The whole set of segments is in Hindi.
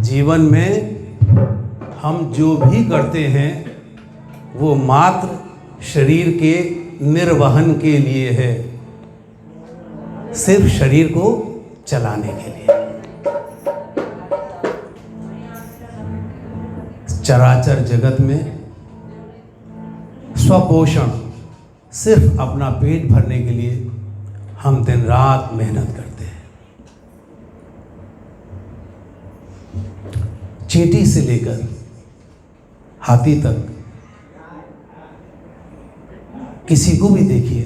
जीवन में हम जो भी करते हैं वो मात्र शरीर के निर्वहन के लिए है, सिर्फ शरीर को चलाने के लिए। चराचर जगत में स्वपोषण, सिर्फ अपना पेट भरने के लिए हम दिन रात मेहनत करते हैं। चींटी से लेकर हाथी तक किसी को भी देखिए,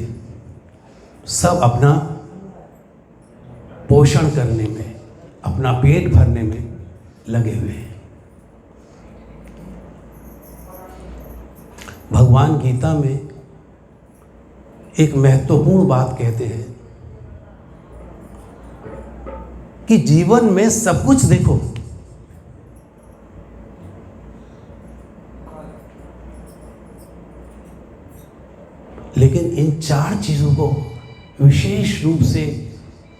सब अपना पोषण करने में, अपना पेट भरने में लगे हुए हैं। भगवान गीता में एक महत्वपूर्ण बात कहते हैं कि जीवन में सब कुछ देखो, लेकिन इन 4 चीजों को विशेष रूप से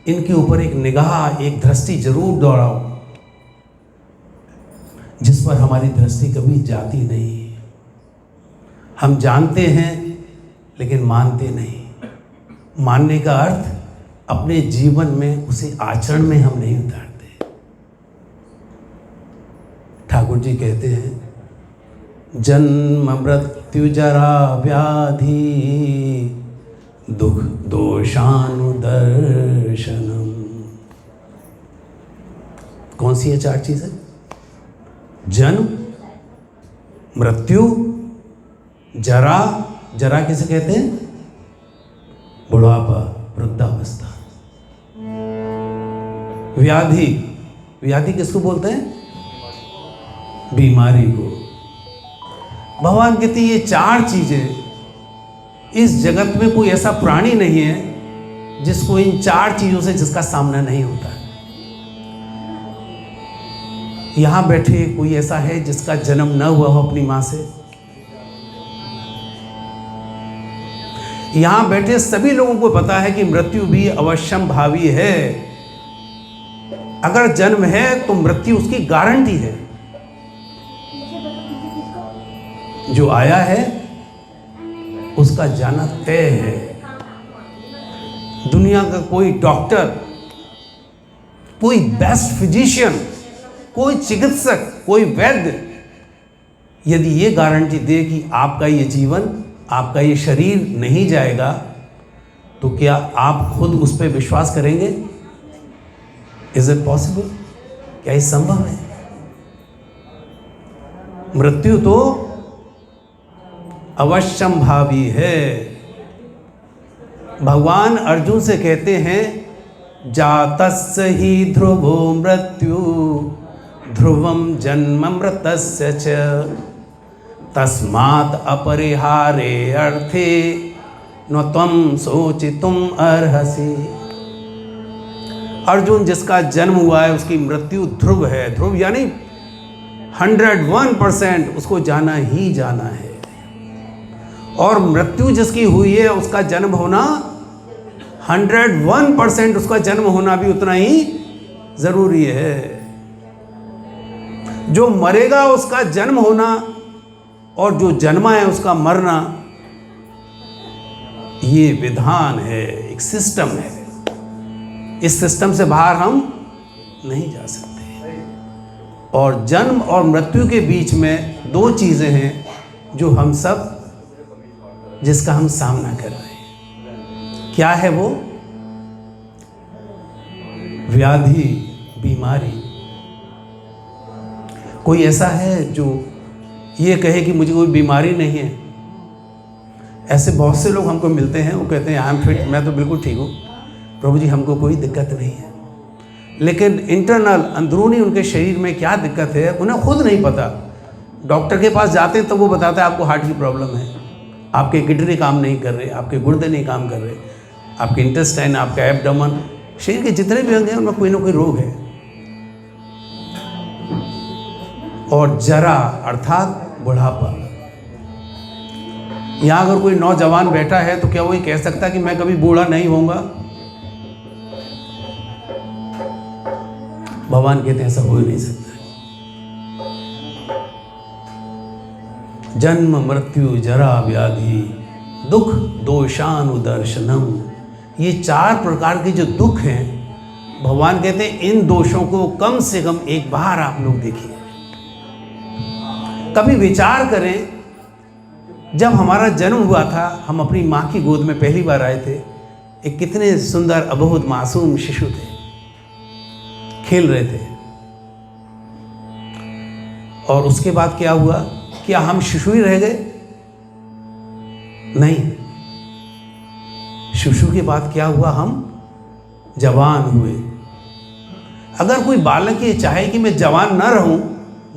इनके ऊपर एक निगाह, एक दृष्टि जरूर दौड़ाओ, जिस पर हमारी दृष्टि कभी जाती नहीं। हम जानते हैं लेकिन मानते नहीं। मानने का अर्थ अपने जीवन में उसे आचरण में हम नहीं उतारते। ठाकुर जी कहते हैं, जन्म मृत्यु जरा व्याधि दुख दोषानुदर्शनम। कौन सी ये 4 चीजें? जन्म, मृत्यु, जरा, जरा किसे कहते हैं? बुढ़ापा, वृद्धावस्था। व्याधि, व्याधि किसको बोलते हैं? बीमारी को। भगवान कहते हैं ये 4 चीजें, इस जगत में कोई ऐसा प्राणी नहीं है जिसको इन 4 चीजों से जिसका सामना नहीं होता है। यहां बैठे कोई ऐसा है जिसका जन्म न हुआ हो अपनी मां से? यहां बैठे सभी लोगों को पता है कि मृत्यु भी अवश्यम भावी है। अगर जन्म है तो मृत्यु उसकी गारंटी है। जो आया है उसका जाना तय है। दुनिया का कोई डॉक्टर, कोई बेस्ट फिजिशियन, कोई चिकित्सक, कोई वैद्य यदि ये गारंटी दे कि आपका ये जीवन, आपका ये शरीर नहीं जाएगा, तो क्या आप खुद उस पर विश्वास करेंगे? Is it possible? क्या ये संभव है? मृत्यु तो अवश्यम भावी है। भगवान अर्जुन से कहते हैं, जातस्य ही ध्रुवो मृत्यु ध्रुवम जन्म मृतस्य च तस्मात् अपरिहारे अर्थे न त्वं सोचितुम अर्हसि। अर्जुन, जिसका जन्म हुआ है उसकी मृत्यु ध्रुव है। ध्रुव यानी 101% उसको जाना ही जाना है। और मृत्यु जिसकी हुई है उसका जन्म होना 101%, उसका जन्म होना भी उतना ही जरूरी है। जो मरेगा उसका जन्म होना और जो जन्मा है उसका मरना, ये विधान है, एक सिस्टम है। इस सिस्टम से बाहर हम नहीं जा सकते। और जन्म और मृत्यु के बीच में 2 चीजें हैं जो हम सब, जिसका हम सामना कर रहे हैं। क्या है वो? व्याधि, बीमारी। कोई ऐसा है जो ये कहे कि मुझे कोई बीमारी नहीं है? ऐसे बहुत से लोग हमको मिलते हैं, वो कहते हैं आई एम फिट, मैं तो बिल्कुल ठीक हूँ प्रभु जी, हमको कोई दिक्कत नहीं है। लेकिन इंटरनल, अंदरूनी उनके शरीर में क्या दिक्कत है उन्हें खुद नहीं पता। डॉक्टर के पास जाते हैं तो वो बताता है आपको हार्ट की प्रॉब्लम है, आपके किडनी काम नहीं कर रहे, आपके गुर्दे नहीं काम कर रहे, आपके इंटेस्टाइन, आपका एब्डोमेन, शरीर के जितने भी अंग हैं उनमें कोई ना कोई रोग है। और जरा अर्थात बुढ़ापा। यहाँ अगर कोई नौजवान बैठा है तो क्या वो ये कह सकता है कि मैं कभी बूढ़ा नहीं होऊंगा? भगवान कहते हैं ऐसा हो ही नहीं सकता। जन्म मृत्यु जरा व्याधि दुख दोषानुदर्शनम। ये 4 प्रकार के जो दुख हैं, भगवान कहते हैं इन दोषों को कम से कम एक बार आप लोग देखिए। कभी विचार करें, जब हमारा जन्म हुआ था, हम अपनी माँ की गोद में पहली बार आए थे, एक कितने सुंदर अबोध मासूम शिशु थे, खेल रहे थे। और उसके बाद क्या हुआ? क्या हम शिशु ही रह गए? नहीं, शिशु के बाद क्या हुआ? हम जवान हुए। अगर कोई बालक ये चाहे कि मैं जवान ना रहूं,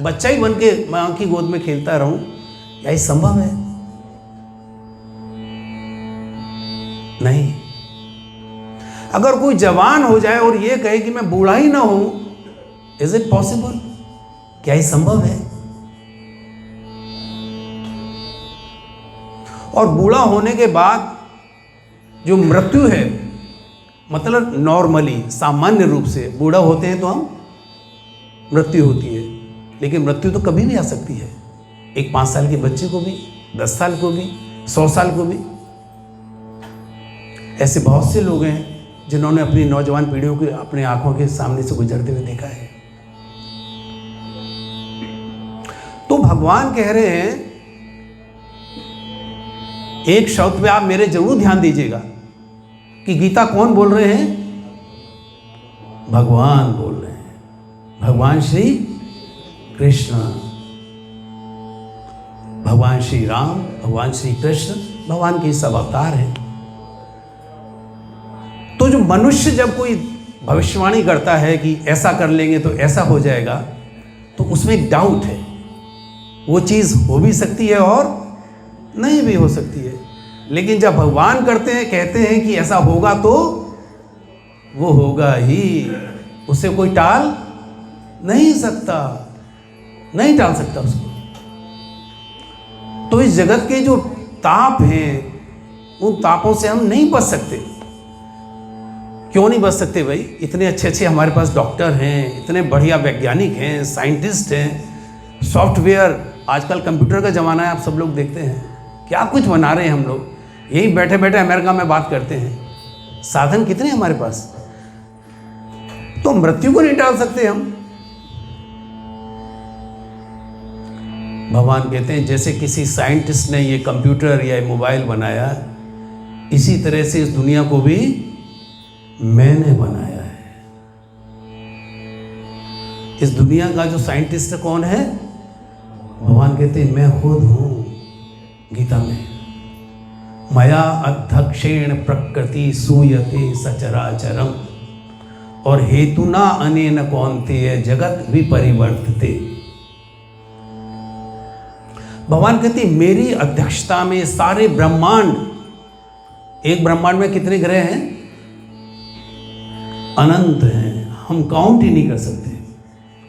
बच्चा ही बन के मां की गोद में खेलता रहूं, क्या ये संभव है? नहीं। अगर कोई जवान हो जाए और ये कहे कि मैं बूढ़ा ही ना हूं, इज इट पॉसिबल? क्या ये संभव है? और बूढ़ा होने के बाद जो मृत्यु है, मतलब नॉर्मली सामान्य रूप से बूढ़ा होते हैं तो हम मृत्यु होती है, लेकिन मृत्यु तो कभी भी आ सकती है। एक 5 साल के बच्चे को भी, 10 साल को भी, 100 साल को भी। ऐसे बहुत से लोग हैं जिन्होंने अपनी नौजवान पीढ़ियों को अपने आंखों के सामने से गुजरते हुए देखा है। तो भगवान कह रहे हैं, एक शब्द पे आप मेरे जरूर ध्यान दीजिएगा कि गीता कौन बोल रहे हैं? भगवान बोल रहे हैं। भगवान श्री कृष्ण, भगवान श्री राम, भगवान श्री कृष्ण, भगवान के सब अवतार हैं। तो जो मनुष्य जब कोई भविष्यवाणी करता है कि ऐसा कर लेंगे तो ऐसा हो जाएगा, तो उसमें एक डाउट है। वो चीज़ हो भी सकती है और नहीं भी हो सकती है। लेकिन जब भगवान करते हैं, कहते हैं कि ऐसा होगा, तो वो होगा ही, उसे कोई टाल नहीं सकता, नहीं टाल सकता उसको। तो इस जगत के जो ताप हैं, उन तापों से हम नहीं बच सकते। क्यों नहीं बच सकते भाई? इतने अच्छे अच्छे हमारे पास डॉक्टर हैं, इतने बढ़िया वैज्ञानिक हैं, साइंटिस्ट हैं, सॉफ्टवेयर, आजकल कंप्यूटर का ज़माना है, आप सब लोग देखते हैं क्या कुछ बना रहे हैं हम लोग। यही बैठे बैठे अमेरिका में बात करते हैं। साधन कितने हमारे पास, तो मृत्यु को नहीं टाल सकते हम। भगवान कहते हैं जैसे किसी साइंटिस्ट ने ये कंप्यूटर या मोबाइल बनाया, इसी तरह से इस दुनिया को भी मैंने बनाया है। इस दुनिया का जो साइंटिस्ट कौन है? भगवान कहते हैं मैं खुद हूं। गीता में मया अध्यक्षेण प्रकृति सूयते सचराचरम और हेतुना अनेन कौन्तेय जगत विपरिवर्तते। भगवान कहते हैं मेरी अध्यक्षता में सारे ब्रह्मांड, एक ब्रह्मांड में कितने ग्रह हैं? अनंत हैं, हम काउंट ही नहीं कर सकते,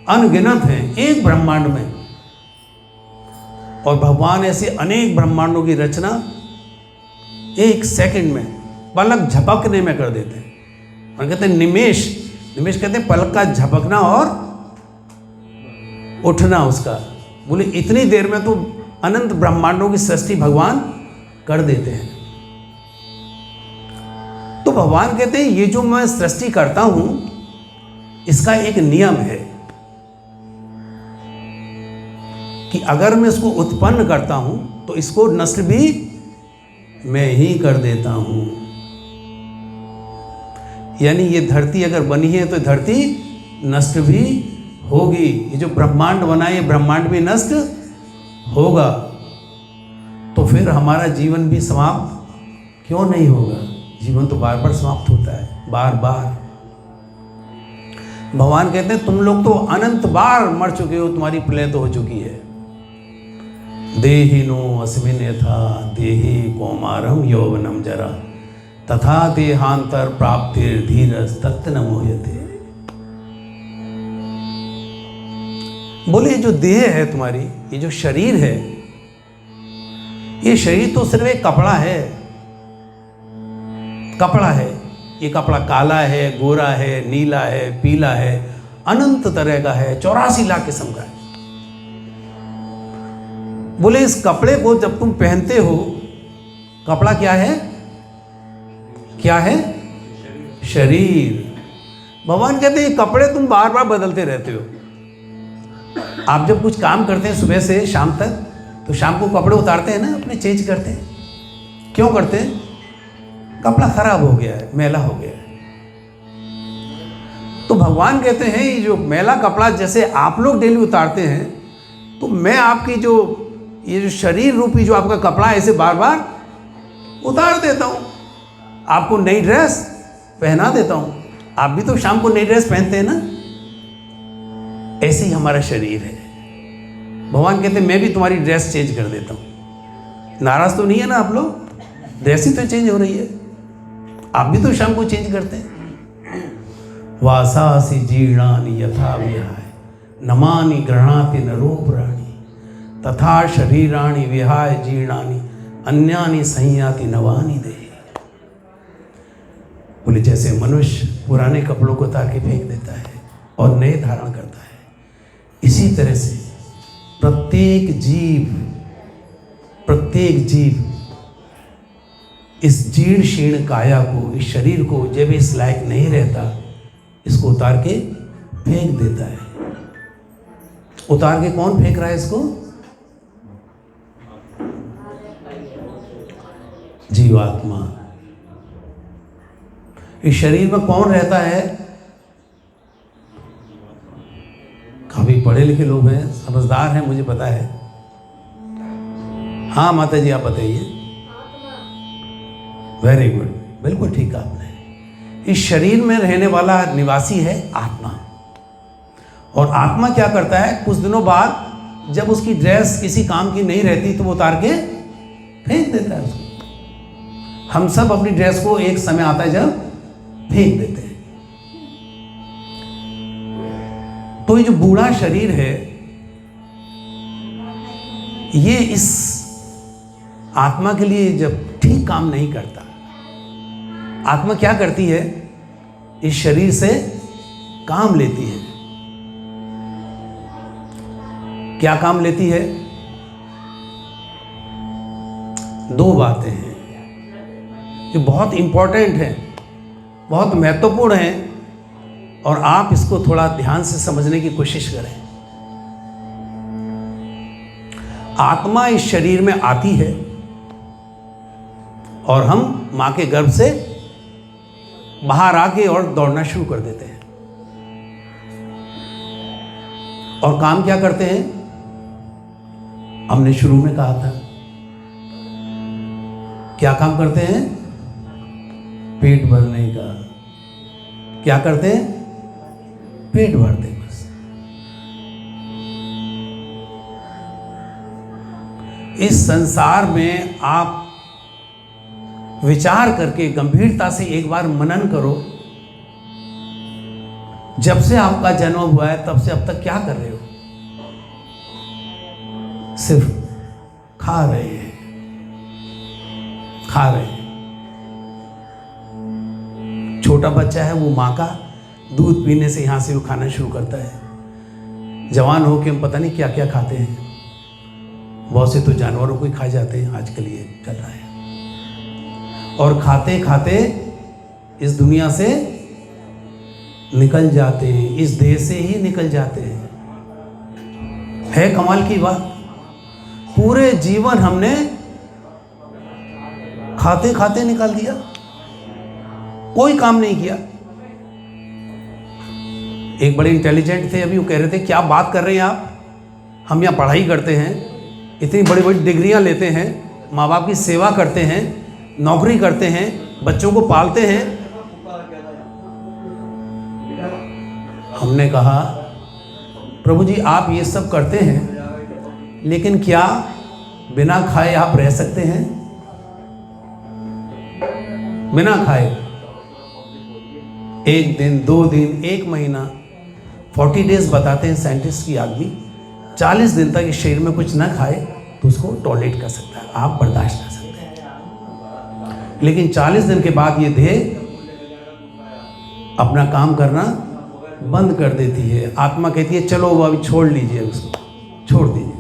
अनगिनत हैं एक ब्रह्मांड में। और भगवान ऐसे अनेक ब्रह्मांडों की रचना एक सेकंड में, पलक झपकने में कर देते हैं। और कहते हैं निमेश, निमेश कहते हैं पलक का झपकना और उठना उसका। बोले इतनी देर में तो अनंत ब्रह्मांडों की सृष्टि भगवान कर देते हैं। तो भगवान कहते हैं ये जो मैं सृष्टि करता हूं, इसका एक नियम है कि अगर मैं इसको उत्पन्न करता हूं तो इसको नष्ट भी मैं ही कर देता हूं। यानी ये धरती अगर बनी है तो धरती नष्ट भी होगी। ये जो ब्रह्मांड बना है, ये ब्रह्मांड भी नष्ट होगा। तो फिर हमारा जीवन भी समाप्त क्यों नहीं होगा? जीवन तो बार बार समाप्त होता है, बार बार। भगवान कहते हैं तुम लोग तो अनंत बार मर चुके हो, तुम्हारी प्रलय तो हो चुकी है। देहिनो अस्मिन् यथा देहि कौमारम यौवनम जरा तथा देहांतर प्राप्तिर धीरज तत् न मोह्यते। बोले जो देह है तुम्हारी, ये जो शरीर है, ये शरीर तो सिर्फ एक कपड़ा है, कपड़ा है। ये कपड़ा काला है, गोरा है, नीला है, पीला है, अनंत तरह का है, 84 लाख किस्म का है। बोले इस कपड़े को जब तुम पहनते हो, कपड़ा क्या है? क्या है? शरीर। भगवान कहते हैं कपड़े तुम बार बार बदलते रहते हो। आप जब कुछ काम करते हैं सुबह से शाम तक, तो शाम को कपड़े उतारते हैं ना, अपने चेंज करते हैं। क्यों करते हैं? कपड़ा खराब हो गया है, मैला हो गया है। तो भगवान कहते हैं ये जो मैला कपड़ा जैसे आप लोग डेली उतारते हैं, तो मैं आपकी जो ये जो शरीर रूपी जो आपका कपड़ा ऐसे बार बार उतार देता हूँ, आपको नई ड्रेस पहना देता हूँ। आप भी तो शाम को नई ड्रेस पहनते हैं ना, ऐसे ही हमारा शरीर है। भगवान कहते हैं मैं भी तुम्हारी ड्रेस चेंज कर देता हूँ। नाराज तो नहीं है ना आप लोग? ड्रेस ही तो चेंज हो रही है, आप भी तो शाम को चेंज करते हैं। वासासी जीर्णानि यथा विहाय नमानि गृह्णाति नरो प्राणी तथा शरीराणि विहाय जीर्णानि अन्यानि संयाति नवानि देहि। बोले जैसे मनुष्य पुराने कपड़ों को उतार के फेंक देता है और नए धारण करता है, इसी तरह से प्रत्येक जीव इस जीर्ण शीर्ण काया को, इस शरीर को जब इस लायक नहीं रहता, इसको उतार के फेंक देता है। उतार के कौन फेंक रहा है इसको? जीवात्मा। इस शरीर में कौन रहता है? काफी पढ़े लिखे लोग हैं, समझदार हैं, मुझे पता है। हाँ माता जी आप बताइए। वेरी गुड, बिल्कुल ठीक आपने। इस शरीर में रहने वाला निवासी है आत्मा। और आत्मा क्या करता है? कुछ दिनों बाद जब उसकी ड्रेस किसी काम की नहीं रहती तो वो उतार के फेंक देता है उसको। हम सब अपनी ड्रेस को एक समय आता है जब फेंक देते हैं। तो ये जो बूढ़ा शरीर है, ये इस आत्मा के लिए जब ठीक काम नहीं करता, आत्मा क्या करती है? इस शरीर से काम लेती है। क्या काम लेती है? दो बातें हैं जो बहुत इंपॉर्टेंट हैं, बहुत महत्वपूर्ण हैं, और आप इसको थोड़ा ध्यान से समझने की कोशिश करें। आत्मा इस शरीर में आती है और हम मां के गर्भ से बाहर आके और दौड़ना शुरू कर देते हैं। और काम क्या करते हैं? हमने शुरू में कहा था, क्या काम करते हैं? पेट भरने का। क्या करते हैं? पेट भरते बस। इस संसार में आप विचार करके गंभीरता से एक बार मनन करो, जब से आपका जन्म हुआ है तब से अब तक क्या कर रहे हो? सिर्फ खा रहे हैं, खा रहे हैं। छोटा बच्चा है, वो माँ का दूध पीने से यहाँ से वो खाना शुरू करता है। जवान होके हम पता नहीं क्या क्या खाते हैं। बहुत से तो जानवरों को ही खा जाते हैं, आजकल ये चल रहा है। और खाते खाते इस दुनिया से निकल जाते हैं, इस देह से ही निकल जाते हैं। है कमाल की बात। पूरे जीवन हमने खाते खाते निकाल दिया, कोई काम नहीं किया। एक बड़े इंटेलिजेंट थे, अभी वो कह रहे थे क्या बात कर रहे हैं आप, हम यहाँ पढ़ाई करते हैं, इतनी बड़ी बड़ी डिग्रियां लेते हैं, माँ बाप की सेवा करते हैं, नौकरी करते हैं, बच्चों को पालते हैं। हमने कहा प्रभु जी आप ये सब करते हैं, लेकिन क्या बिना खाए आप रह सकते हैं? बिना खाए 1 दिन, 2 दिन, 1 महीना, 40 डेज बताते हैं साइंटिस्ट की आदमी। 40 दिन तक इस शरीर में कुछ ना खाए तो उसको टॉलरेट कर सकता है, आप बर्दाश्त कर सकते हैं। लेकिन 40 दिन के बाद ये देह अपना काम करना बंद कर देती है। आत्मा कहती है चलो वो अभी छोड़ लीजिए, उसको छोड़ दीजिए,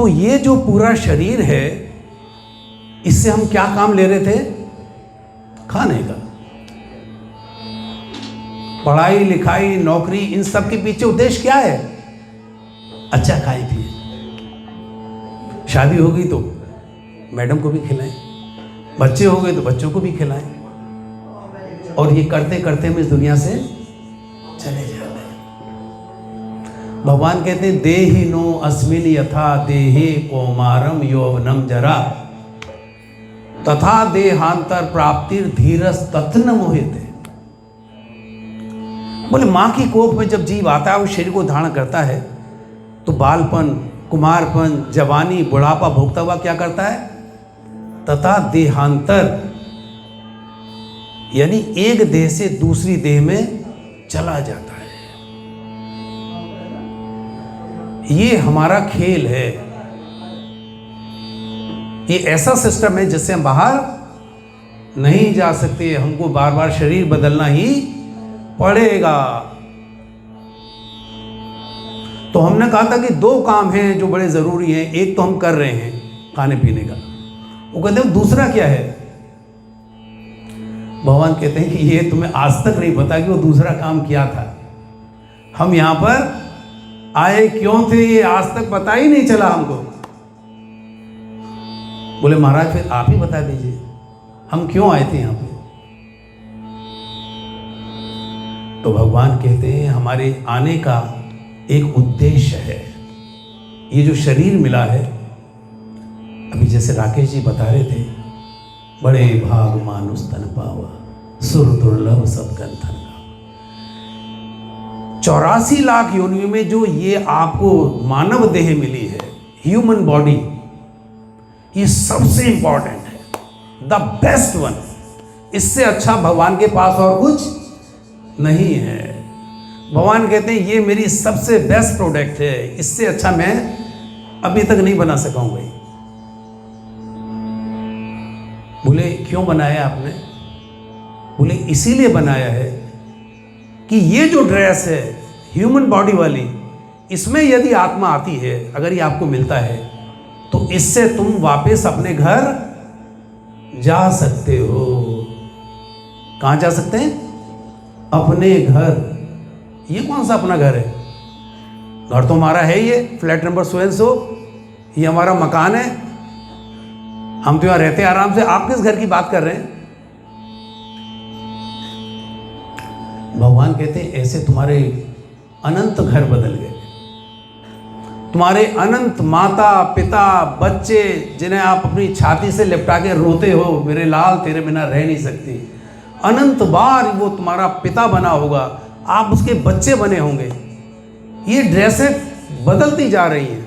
तो ये जो पूरा शरीर है, इससे हम क्या काम ले रहे थे? खाने का। पढ़ाई लिखाई नौकरी इन सब के पीछे उद्देश्य क्या है? अच्छा खाए पिए। शादी हो गई तो मैडम को भी खिलाएं, बच्चे हो गए तो बच्चों को भी खिलाएं, और ये करते करते हम इस दुनिया से चले जाते हैं। भगवान कहते हैं देहिनो अस्मिन यथा देहे कौमारम यौवनम जरा तथा देहांतर प्राप्तिर धीरस तत्न मोहिते। बोले माँ की कोख में जब जीव आता है, वो शरीर को धारण करता है, तो बालपन, कुमारपन, जवानी, बुढ़ापा भोगता हुआ क्या करता है? तथा देहांतर, यानी एक देह से दूसरी देह में चला जाता है। ये हमारा खेल है। ये ऐसा सिस्टम है जिससे हम बाहर नहीं जा सकते, हमको बार बार शरीर बदलना ही पड़ेगा। तो हमने कहा था कि दो काम हैं जो बड़े जरूरी हैं। एक तो हम कर रहे हैं खाने पीने का, वो कहते हैं दूसरा क्या है? भगवान कहते हैं कि ये तुम्हें आज तक नहीं पता कि वो दूसरा काम क्या था। हम यहां पर आए क्यों थे, ये आज तक पता ही नहीं चला हमको। बोले महाराज फिर आप ही बता दीजिए, हम क्यों आए थे यहां पे? तो भगवान कहते हैं हमारे आने का एक उद्देश्य है। ये जो शरीर मिला है, अभी जैसे राकेश जी बता रहे थे, बड़े भाग मानुष तन पावा सुर दुर्लभ सब गंथन का। 84 लाख योनियों में जो ये आपको मानव देह मिली है, ह्यूमन बॉडी, ये सबसे इंपॉर्टेंट है, द बेस्ट वन। इससे अच्छा भगवान के पास और कुछ नहीं है। भगवान कहते हैं ये मेरी सबसे बेस्ट प्रोडक्ट है, इससे अच्छा मैं अभी तक नहीं बना सका हूं भाई। बोले क्यों बनाया आपने? बोले इसीलिए बनाया है कि ये जो ड्रेस है ह्यूमन बॉडी वाली, इसमें यदि आत्मा आती है, अगर ये आपको मिलता है, तो इससे तुम वापस अपने घर जा सकते हो। कहां जा सकते हैं? अपने घर। ये कौन सा अपना घर है? घर तो हमारा है, ये flat number so and so, ये हमारा मकान है, हम तो यहां रहते हैं आराम से। आप किस घर की बात कर रहे हैं? भगवान कहते हैं ऐसे तुम्हारे अनंत घर बदल गए। तुम्हारे अनंत माता पिता बच्चे, जिन्हें आप अपनी छाती से लिपटा के रोते हो, मेरे लाल तेरे बिना रह नहीं सकती, अनंत बार वो तुम्हारा पिता बना होगा, आप उसके बच्चे बने होंगे। ये ड्रेसें बदलती जा रही हैं,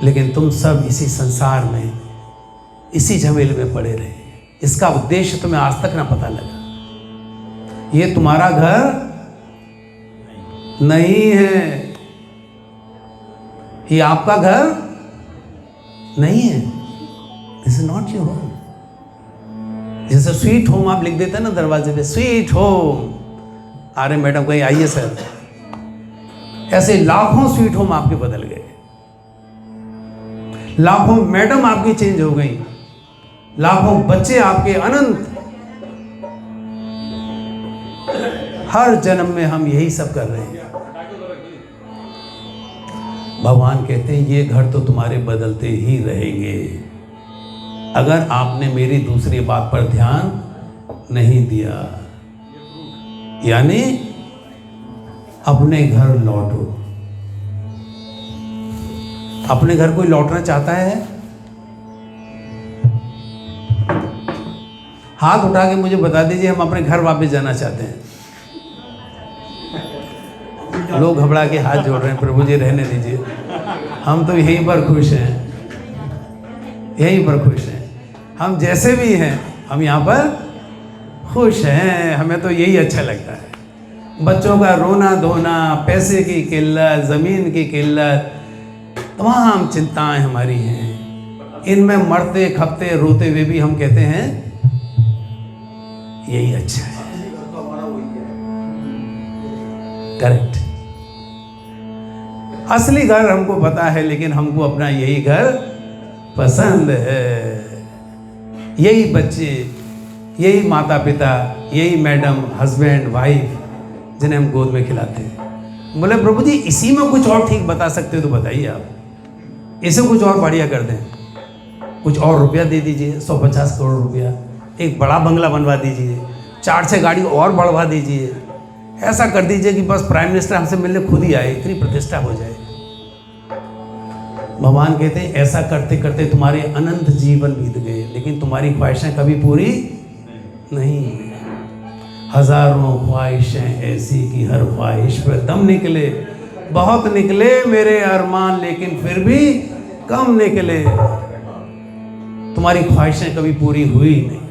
लेकिन तुम सब इसी संसार में, इसी झमेले में पड़े रहे। इसका उद्देश्य तुम्हें आज तक ना पता लगा। ये तुम्हारा घर नहीं है, ये आपका घर नहीं है। This is not your home. जैसे स्वीट होम आप लिख देते हैं ना दरवाजे पे, स्वीट होम, अरे मैडम कहीं आइए सर, ऐसे लाखों स्वीट होम आपके बदल गए, लाखों मैडम आपकी चेंज हो गई, लाखों बच्चे आपके अनंत। हर जन्म में हम यही सब कर रहे हैं। भगवान कहते हैं ये घर तो तुम्हारे बदलते ही रहेंगे, अगर आपने मेरी दूसरी बात पर ध्यान नहीं दिया, यानी अपने घर लौटो। अपने घर कोई लौटना चाहता है? हाथ उठा के मुझे बता दीजिए, हम अपने घर वापस जाना चाहते हैं। लोग घबरा के हाथ जोड़ रहे हैं, प्रभु जी रहने दीजिए, हम तो यहीं पर खुश हैं, यहीं पर खुश हैं। हम जैसे भी हैं, हम यहाँ पर खुश हैं, हमें तो यही अच्छा लगता है। बच्चों का रोना धोना, पैसे की किल्लत, ज़मीन की किल्लत, तमाम चिंताएं हमारी हैं, इनमें मरते खपते रोते हुए भी हम कहते हैं यही अच्छा है। करेक्ट। असली घर हमको पता है, लेकिन हमको अपना यही घर पसंद है। यही बच्चे, यही माता पिता, यही मैडम, हस्बैंड, वाइफ, जिन्हें हम गोद में खिलाते हैं। बोले प्रभु जी इसी में कुछ और ठीक बता सकते हो तो बताइए आप, इसे कुछ और बढ़िया कर दें, कुछ और रुपया दे दीजिए, 150 करोड़ रुपया, एक बड़ा बंगला बनवा दीजिए, 4-6 गाड़ी और बढ़वा दीजिए, ऐसा कर दीजिए कि बस प्राइम मिनिस्टर हमसे मिलने खुद ही आए, इतनी प्रतिष्ठा हो जाए। भगवान कहते हैं ऐसा करते करते तुम्हारे अनंत जीवन बीत गए, लेकिन तुम्हारी ख्वाहिशें कभी पूरी नहीं हुई। हजारों ख्वाहिशें ऐसी कि हर ख्वाहिश पर दम निकले, बहुत निकले मेरे अरमान, लेकिन फिर भी कम निकले। तुम्हारी ख्वाहिशें कभी पूरी हुई नहीं।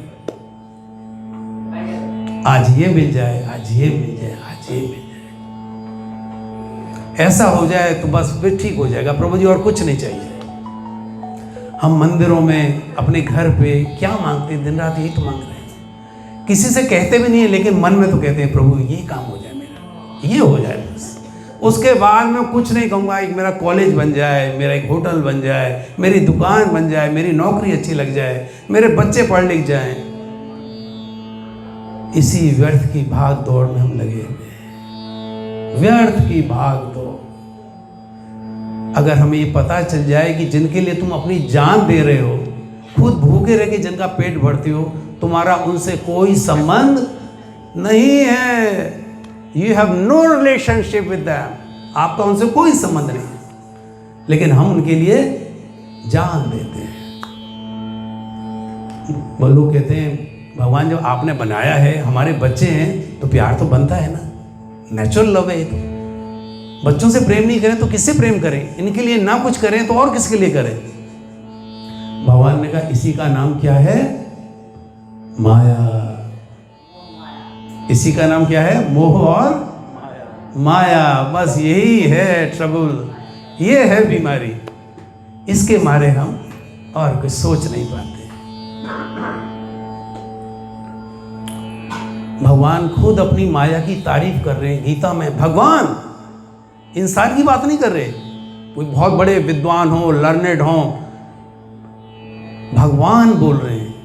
आज ये मिल जाए, आज ये मिल जाए, आज ये मिल जाए, ऐसा हो जाए तो बस फिर ठीक हो जाएगा प्रभु जी, और कुछ नहीं चाहिए। हम मंदिरों में, अपने घर पे क्या मांगते हैं? दिन रात यही तो मांग रहे हैं। किसी से कहते भी नहीं है, लेकिन मन में तो कहते हैं प्रभु ये काम हो जाए, मेरा ये हो जाए बस। उसके बाद मैं कुछ नहीं कहूँगा, एक मेरा कॉलेज बन जाए, मेरा एक होटल बन जाए, मेरी दुकान बन जाए, मेरी नौकरी अच्छी लग जाए, मेरे बच्चे पढ़ लिख जाएं। इसी व्यर्थ की भाग दौड़ में हम लगे हुए हैं, व्यर्थ की भाग दौड़। अगर हमें ये पता चल जाए कि जिनके लिए तुम अपनी जान दे रहे हो, खुद भूखे रह के जिनका पेट भरते हो, तुम्हारा उनसे कोई संबंध नहीं है, you have no relationship with them, आपका उनसे कोई संबंध नहीं है, लेकिन हम उनके लिए जान देते हैं। वो लोग कहते हैं भगवान जब आपने बनाया है, हमारे बच्चे हैं तो प्यार तो बनता है ना, नेचुरल लव है। तो बच्चों से प्रेम नहीं करें तो किससे प्रेम करें? इनके लिए ना कुछ करें तो और किसके लिए करें? भगवान ने कहा इसी का नाम क्या है? माया। इसी का नाम क्या है? मोह और माया। बस यही है ट्रबल, ये है बीमारी। इसके मारे हम और कुछ सोच नहीं पाते। भगवान खुद अपनी माया की तारीफ कर रहे हैं गीता में। भगवान इंसान की बात नहीं कर रहे, कोई बहुत बड़े विद्वान हो, लर्नेड हो, भगवान बोल रहे हैं।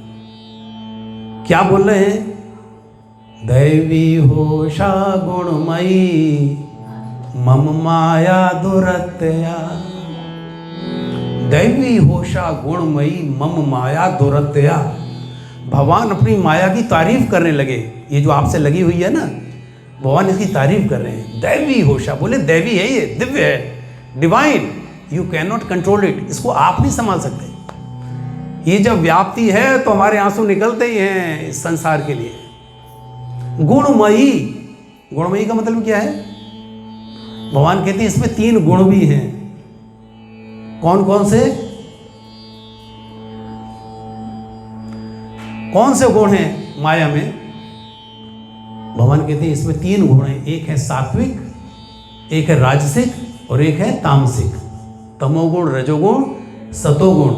क्या बोल रहे हैं? दैवी होशा गुणमयी मम माया दुरत्या। दैवी होशा गुणमयी मम माया दुरत्या। भगवान अपनी माया की तारीफ करने लगे। ये जो आपसे लगी हुई है ना, भगवान इसकी तारीफ कर रहे हैं। दैवी होशा, बोले दैवी है, ये दिव्य है, divine, you can not control it, इसको आप नहीं संभाल सकते। ये जब व्याप्ति है तो हमारे आंसू निकलते ही हैं इस संसार के लिए। गुणमयी, गुणमयी का मतलब क्या है? भगवान कहते हैं इसमें 3 गुण भी हैं। कौन कौन से? कौन से गुण हैं माया में? भगवान कहते हैं इसमें 3 गुण हैं। एक है सात्विक, एक है राजसिक और एक है तामसिक। तमोगुण, रजोगुण, सतोगुण।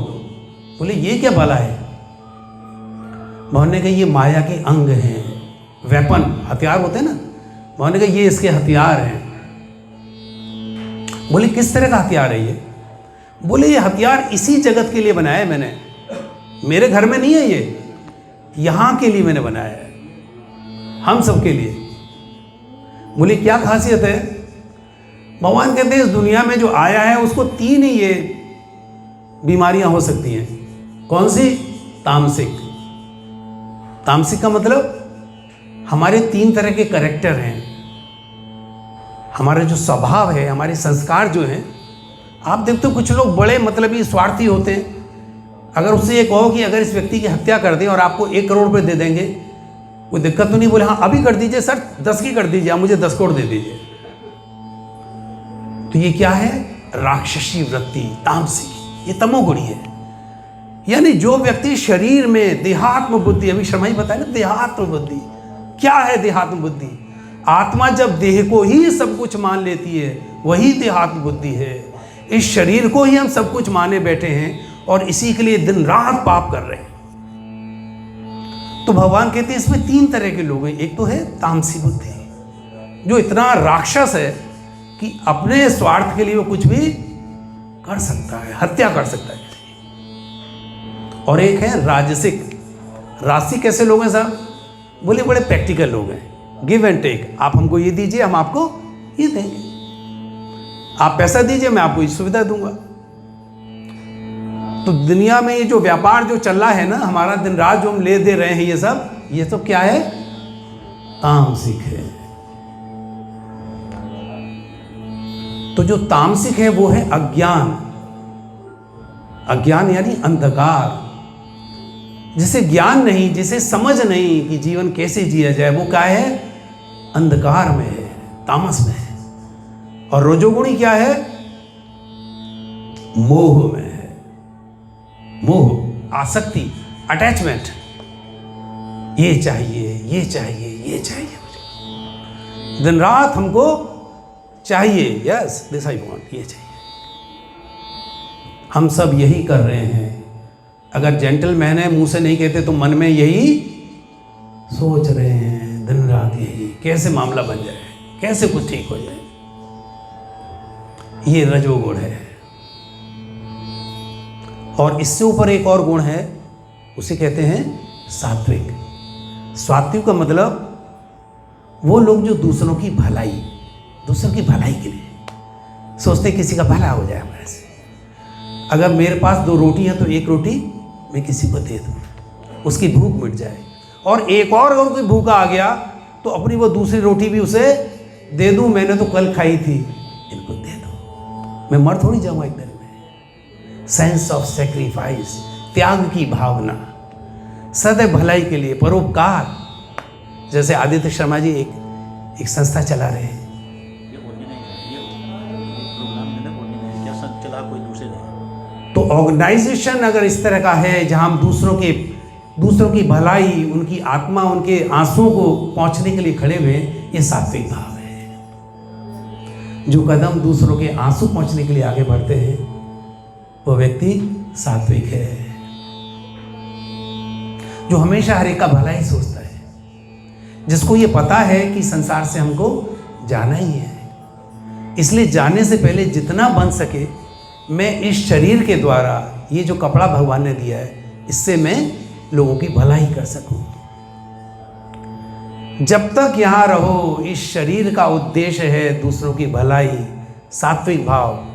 बोले ये क्या भला है? भगवान ने कहा ये माया के अंग हैं, वेपन, हथियार होते हैं ना। भगवान ने कहा ये इसके हथियार हैं। बोले किस तरह का हथियार है ये? बोले ये हथियार इसी जगत के लिए बनाया है मैंने, मेरे घर में नहीं है, ये यहां के लिए मैंने बनाया है, हम सबके लिए। बोले क्या खासियत है? भगवान कहते हैं इस दुनिया में जो आया है उसको 3 ही ये बीमारियां हो सकती हैं। कौन सी? तामसिक। तामसिक का मतलब हमारे 3 तरह के कैरेक्टर हैं। हमारा जो स्वभाव है, हमारे संस्कार जो हैं, आप देखते हो कुछ लोग बड़े मतलबी स्वार्थी होते हैं। अगर उससे ये कहो कि अगर इस व्यक्ति की हत्या कर दें और आपको 1 करोड़ रुपये दे देंगे, कोई दिक्कत तो नहीं? बोले हाँ अभी कर दीजिए सर, 10 की कर दीजिए, आप मुझे 10 करोड़ दे दीजिए। तो ये क्या है? राक्षसी वृत्ति, तामसिक, ये तमोगुणी है। यानी जो व्यक्ति शरीर में देहात्म बुद्धि, अभी शर्मा ही बताया ना, देहात्म बुद्धि क्या है? देहात्म बुद्धि, आत्मा जब देह को ही सब कुछ मान लेती है, वही देहात्म बुद्धि है। इस शरीर को ही हम सब कुछ माने बैठे हैं और इसी के लिए दिन रात पाप कर रहे हैं। तो भगवान कहते हैं इसमें 3 तरह के लोग हैं। एक तो है तामसी बुद्धि, जो इतना राक्षस है कि अपने स्वार्थ के लिए वो कुछ भी कर सकता है, हत्या कर सकता है। और एक है राजसिक। राशि कैसे लोग हैं साहब? बोले बड़े प्रैक्टिकल लोग हैं, गिव एंड टेक। आप हमको ये दीजिए, हम आपको ये देंगे। आप पैसा दीजिए, मैं आपको ये सुविधा दूंगा। तो दुनिया में ये जो व्यापार जो चल रहा है ना, हमारा दिन रात जो हम ले दे रहे हैं, ये सब, ये तो क्या है? तामसिक है। तो जो तामसिक है वो है अज्ञान। अज्ञान यानी अंधकार। जिसे ज्ञान नहीं, जिसे समझ नहीं कि जीवन कैसे जिया जाए, वो क्या है? अंधकार में है, तामस में है। और रजोगुणी क्या है? मोह में है। मोह, आसक्ति, अटैचमेंट। ये चाहिए, ये चाहिए, ये चाहिए मुझे, दिन रात हमको चाहिए। यस, दिस आई वांट, ये चाहिए। हम सब यही कर रहे हैं। अगर जेंटलमैन है, मुंह से नहीं कहते तो मन में यही सोच रहे हैं दिन रात, यही कैसे मामला बन जाए, कैसे कुछ ठीक हो जाए। ये रजोगुण है। और इससे ऊपर एक और गुण है, उसे कहते हैं सात्विक। सात्विक का मतलब वो लोग जो दूसरों की भलाई, दूसरों की भलाई के लिए सोचते हैं, किसी का भला हो जाए हमारे से। अगर मेरे पास 2 रोटी है तो 1 रोटी मैं किसी को दे दूँ, उसकी भूख मिट जाए। और एक और अगर कोई भूखा आ गया तो अपनी वो दूसरी रोटी भी उसे दे दूँ, मैंने तो कल खाई थी, इनको दे दो, मैं मर थोड़ी जाऊँगा एक दिन में। सेंस ऑफ सेक्रीफाइस, त्याग की भावना, सदैव भलाई के लिए परोपकार। जैसे आदित्य शर्मा जी एक संस्था चला रहे हैं। तो ऑर्गेनाइजेशन अगर इस तरह का है जहां हम दूसरों की भलाई, उनकी आत्मा, उनके आंसुओं को पहुंचने के लिए खड़े हुए, ये सात्विक भाव है। जो कदम दूसरों के आंसू पहुंचने के लिए आगे बढ़ते हैं, वो व्यक्ति सात्विक है। जो हमेशा हर एक का भला ही सोचता है, जिसको ये पता है कि संसार से हमको जाना ही है, इसलिए जाने से पहले जितना बन सके मैं इस शरीर के द्वारा, ये जो कपड़ा भगवान ने दिया है, इससे मैं लोगों की भलाई कर सकूं। जब तक यहाँ रहो, इस शरीर का उद्देश्य है दूसरों की भलाई, सात्विक भाव।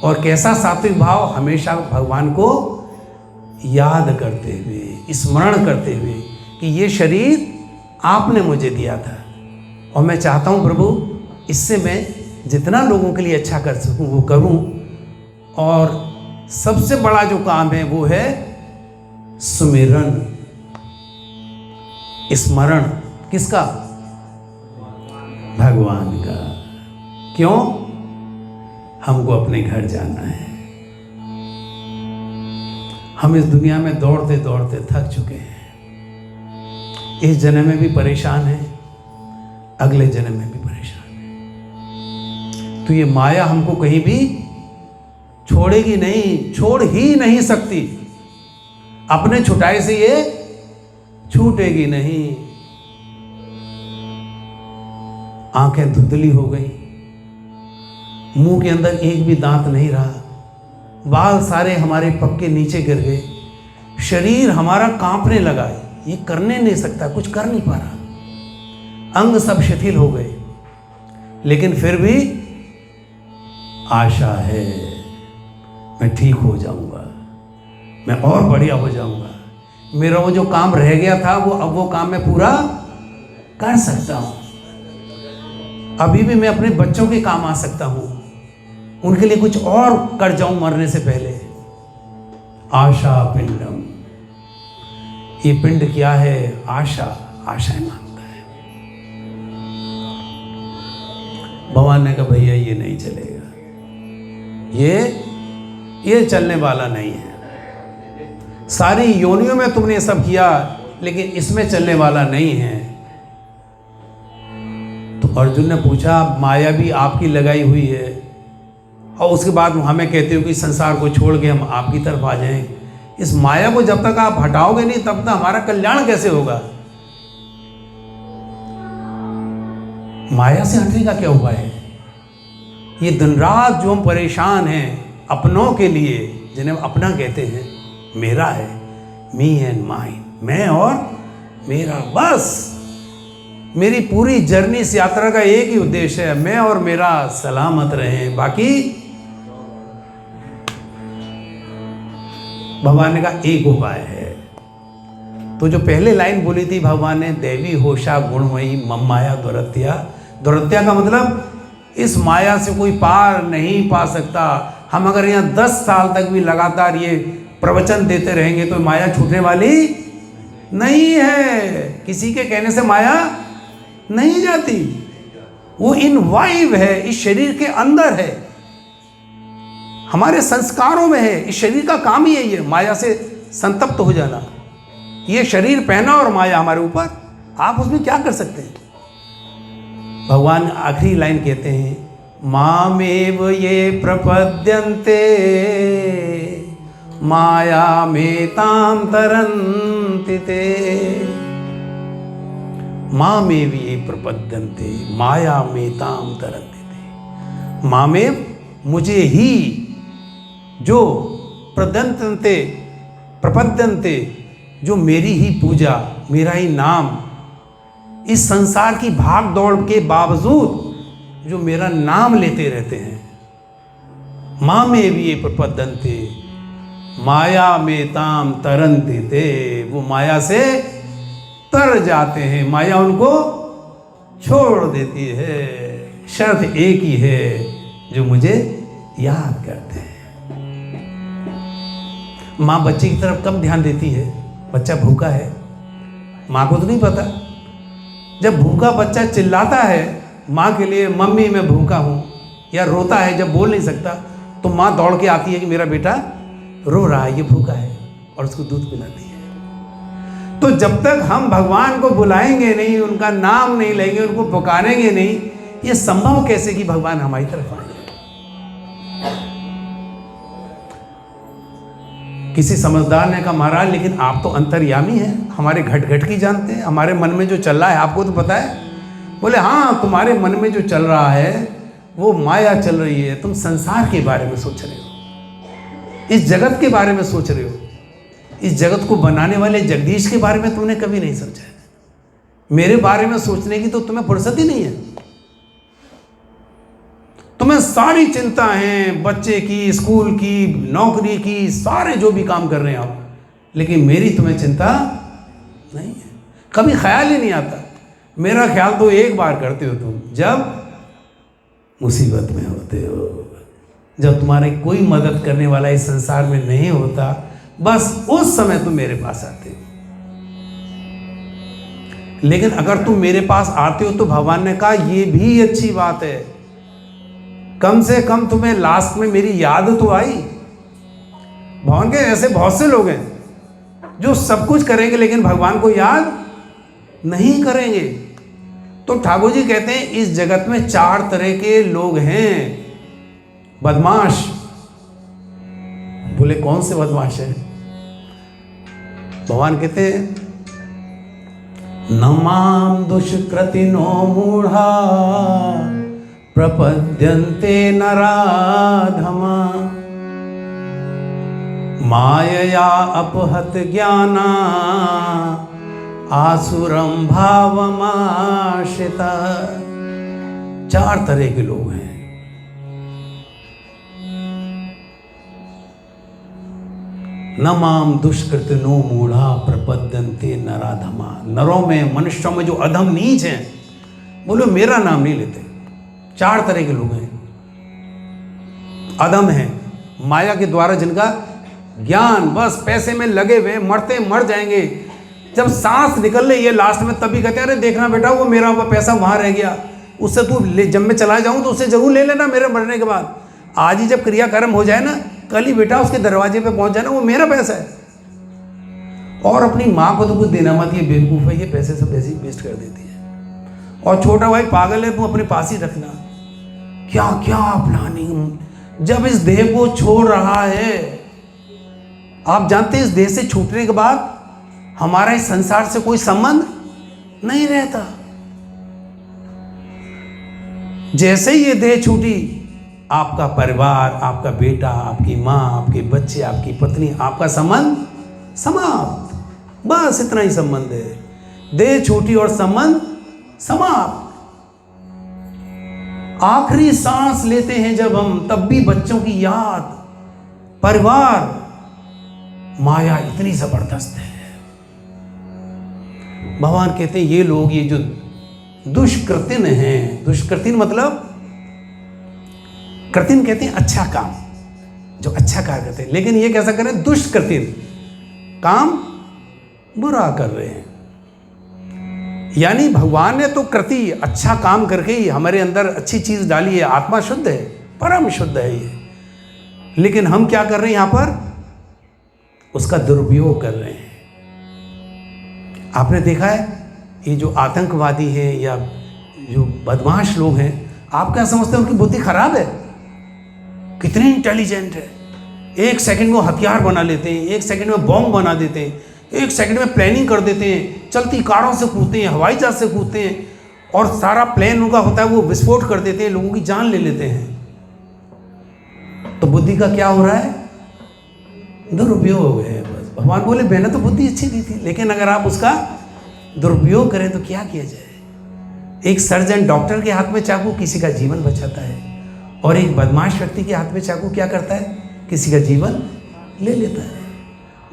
और कैसा सात्विक भाव? हमेशा भगवान को याद करते हुए, स्मरण करते हुए कि ये शरीर आपने मुझे दिया था और मैं चाहता हूँ प्रभु, इससे मैं जितना लोगों के लिए अच्छा कर सकूँ वो करूँ। और सबसे बड़ा जो काम है वो है सुमिरन, स्मरण। किसका? भगवान का। क्यों? हमको अपने घर जाना है। हम इस दुनिया में दौड़ते दौड़ते थक चुके हैं। इस जन्म में भी परेशान हैं, अगले जन्म में भी परेशान हैं। तो ये माया हमको कहीं भी छोड़ेगी नहीं, छोड़ ही नहीं सकती। अपने छुटाई से ये छूटेगी नहीं। आंखें धुंधली हो गई, मुंह के अंदर एक भी दांत नहीं रहा, बाल सारे हमारे पक्के नीचे गिर गए, शरीर हमारा कांपने लगा, ये करने नहीं सकता, कुछ कर नहीं पा रहा, अंग सब शिथिल हो गए। लेकिन फिर भी आशा है, मैं ठीक हो जाऊंगा, मैं और बढ़िया हो जाऊंगा, मेरा वो जो काम रह गया था वो अब वो काम मैं पूरा कर सकता हूं। अभी भी मैं अपने बच्चों के काम आ सकता हूं, उनके लिए कुछ और कर जाऊं मरने से पहले। आशा पिंडम, ये पिंड क्या है? आशा, आशाएं मांगता है। भगवान ने कहा भैया ये नहीं चलेगा, ये चलने वाला नहीं है। सारी योनियों में तुमने ये सब किया, लेकिन इसमें चलने वाला नहीं है। तो अर्जुन ने पूछा, माया भी आपकी लगाई हुई है और उसके बाद हमें कहते हो कि संसार को छोड़ के हम आपकी तरफ आ जाएं। इस माया को जब तक आप हटाओगे नहीं, तब तक हमारा कल्याण कैसे होगा? माया से हटने का क्या उपाय है? ये दिन रात जो हम परेशान हैं अपनों के लिए, जिन्हें अपना कहते हैं, मेरा है, मी एंड माइन, मैं और मेरा, बस मेरी पूरी जर्नी इस यात्रा का एक ही उद्देश्य है, मैं और मेरा सलामत रहें, बाकी भगवान ने कहा एक उपाय है। तो जो पहले लाइन बोली थी भगवान ने, देवी होशा गुणमयी मम माया दुरत्या, दुरत्या का मतलब इस माया से कोई पार नहीं पा सकता। हम अगर यहाँ 10 साल तक भी लगातार ये प्रवचन देते रहेंगे तो माया छूटने वाली नहीं है। किसी के कहने से माया नहीं जाती, वो इनवाइव है, इस शरीर के अंदर है, हमारे संस्कारों में है। इस शरीर का काम ही है ये माया से संतप्त हो जाना। ये शरीर पहना और माया हमारे ऊपर, आप उसमें क्या कर सकते हैं। भगवान आखिरी लाइन कहते हैं, मामेव ये प्रपद्यन्ते माया मेताम तरन्ति ते, मामेव ये प्रपद्यन्ते माया मेताम तरन्ति ते। मामेव मुझे ही, जो प्रदंतन्ते प्रपद्यन्ते, जो मेरी ही पूजा, मेरा ही नाम, इस संसार की भाग दौड़ के बावजूद जो मेरा नाम लेते रहते हैं, माँ में भी ये प्रपद्यन्ते माया में ताम तरन्ति ते, वो माया से तर जाते हैं, माया उनको छोड़ देती है। शर्त एक ही है, जो मुझे याद करते हैं। माँ बच्चे की तरफ कब ध्यान देती है? बच्चा भूखा है, माँ को तो नहीं पता। जब भूखा बच्चा चिल्लाता है माँ के लिए, मम्मी मैं भूखा हूँ, या रोता है जब बोल नहीं सकता, तो माँ दौड़ के आती है कि मेरा बेटा रो रहा है, ये भूखा है, और उसको दूध पिलाती है। तो जब तक हम भगवान को बुलाएंगे नहीं, उनका नाम नहीं लेंगे, उनको पुकारेंगे नहीं, ये संभव कैसे कि भगवान हमारी तरफ आए। किसी समझदार ने कहा, महाराज लेकिन आप तो अंतर्यामी हैं, हमारे घट घट की जानते हैं, हमारे मन में जो चल रहा है आपको तो पता है। बोले हाँ, तुम्हारे मन में जो चल रहा है वो माया चल रही है, तुम संसार के बारे में सोच रहे हो, इस जगत के बारे में सोच रहे हो, इस जगत को बनाने वाले जगदीश के बारे में तुमने कभी नहीं सोचा है। मेरे बारे में सोचने की तो तुम्हें फुर्सत ही नहीं है। तुम्हें सारी चिंता है बच्चे की, स्कूल की, नौकरी की, सारे जो भी काम कर रहे हैं आप, लेकिन मेरी तुम्हें चिंता नहीं है, कभी ख्याल ही नहीं आता। मेरा ख्याल तो एक बार करते हो तुम, जब मुसीबत में होते हो, जब तुम्हारी कोई मदद करने वाला इस संसार में नहीं होता, बस उस समय तुम मेरे पास आते हो। लेकिन अगर तुम मेरे पास आते हो तो भगवान ने कहा ये भी अच्छी बात है, कम से कम तुम्हें लास्ट में मेरी याद तो आई। भगवान के ऐसे बहुत से लोग हैं जो सब कुछ करेंगे लेकिन भगवान को याद नहीं करेंगे। तो ठाकुर जी कहते हैं इस जगत में 4 तरह के लोग हैं। बदमाश, बोले कौन से बदमाश हैं? भगवान कहते हैं नमाम दुष्कृतिनो मूढ़ा प्रपद्यन्ते नराधमा मायया अपहत ज्ञाना आसुरम भावमाश्रिता। 4 तरह के लोग हैं। नमाम दुष्कृतिनो मूढ़ा प्रपद्यन्ते नराधमा। नरों में, मनुष्यों में जो अधम नीच हैं, बोलो मेरा नाम नहीं लेते। 4 तरह के लोग हैं। अधम हैं, माया के द्वारा जिनका ज्ञान, बस पैसे में लगे हुए, मरते मर जाएंगे, जब सांस निकल रही है लास्ट में तभी कहते हैं अरे देखना बेटा वो मेरा पैसा वहाँ रह गया, उससे तू जब मैं चला जाऊँ तो उससे जरूर ले लेना मेरे मरने के बाद। आज ही जब क्रियाकर्म हो जाए ना, कल ही बेटा उसके दरवाजे पे पहुँच जाना, वो मेरा पैसा है। और अपनी माँ को तो कुछ देना मत, ये बेवकूफ़ है, ये पैसे सब ऐसे ही वेस्ट कर देती है। और छोटा भाई पागल है, तू अपने पास ही रखना। क्या क्या प्लानिंग। जब इस देह को छोड़ रहा है, आप जानते हैं इस देह से छूटने के बाद हमारा इस संसार से कोई संबंध नहीं रहता। जैसे ही ये देह छूटी, आपका परिवार, आपका बेटा, आपकी माँ, आपके बच्चे, आपकी पत्नी, आपका संबंध समाप्त। बस इतना ही संबंध है। देह छूटी और संबंध समाप्त। आखिरी सांस लेते हैं जब हम, तब भी बच्चों की याद, परिवार, माया इतनी जबरदस्त है। भगवान कहते हैं ये लोग, ये जो दुष्कृतिन हैं, दुष्कृतिन मतलब, कृतिन कहते हैं अच्छा काम, जो अच्छा कार्य करते हैं, लेकिन ये कैसा कर रहे हैं? दुष्कृतिन, काम बुरा कर रहे हैं। यानी भगवान ने तो कृति, अच्छा काम करके ही हमारे अंदर अच्छी चीज डाली है, आत्मा शुद्ध है, परम शुद्ध है ये, लेकिन हम क्या कर रहे हैं यहां पर? उसका दुरुपयोग कर रहे हैं। आपने देखा है ये जो आतंकवादी हैं या जो बदमाश लोग हैं, आप क्या समझते हैं उनकी बुद्धि खराब है? कितने इंटेलिजेंट है। एक सेकंड में हथियार बना लेते हैं, एक सेकंड में बॉम्ब बना देते हैं, एक सेकंड में प्लानिंग कर देते हैं, चलती कारों से कूदते हैं, हवाई जहाज से कूदते हैं, और सारा प्लान उनका होता है वो विस्फोट कर देते हैं, लोगों की जान ले लेते हैं। तो बुद्धि का क्या हो रहा है? दुरुपयोग है। बस भगवान बोले मैंने तो बुद्धि अच्छी दी थी, लेकिन अगर आप उसका दुरुपयोग करें तो क्या किया जाए? एक सर्जन, डॉक्टर के हाथ में चाकू किसी का जीवन बचाता है, और एक बदमाश व्यक्ति के हाथ में चाकू क्या करता है? किसी का जीवन ले लेता है।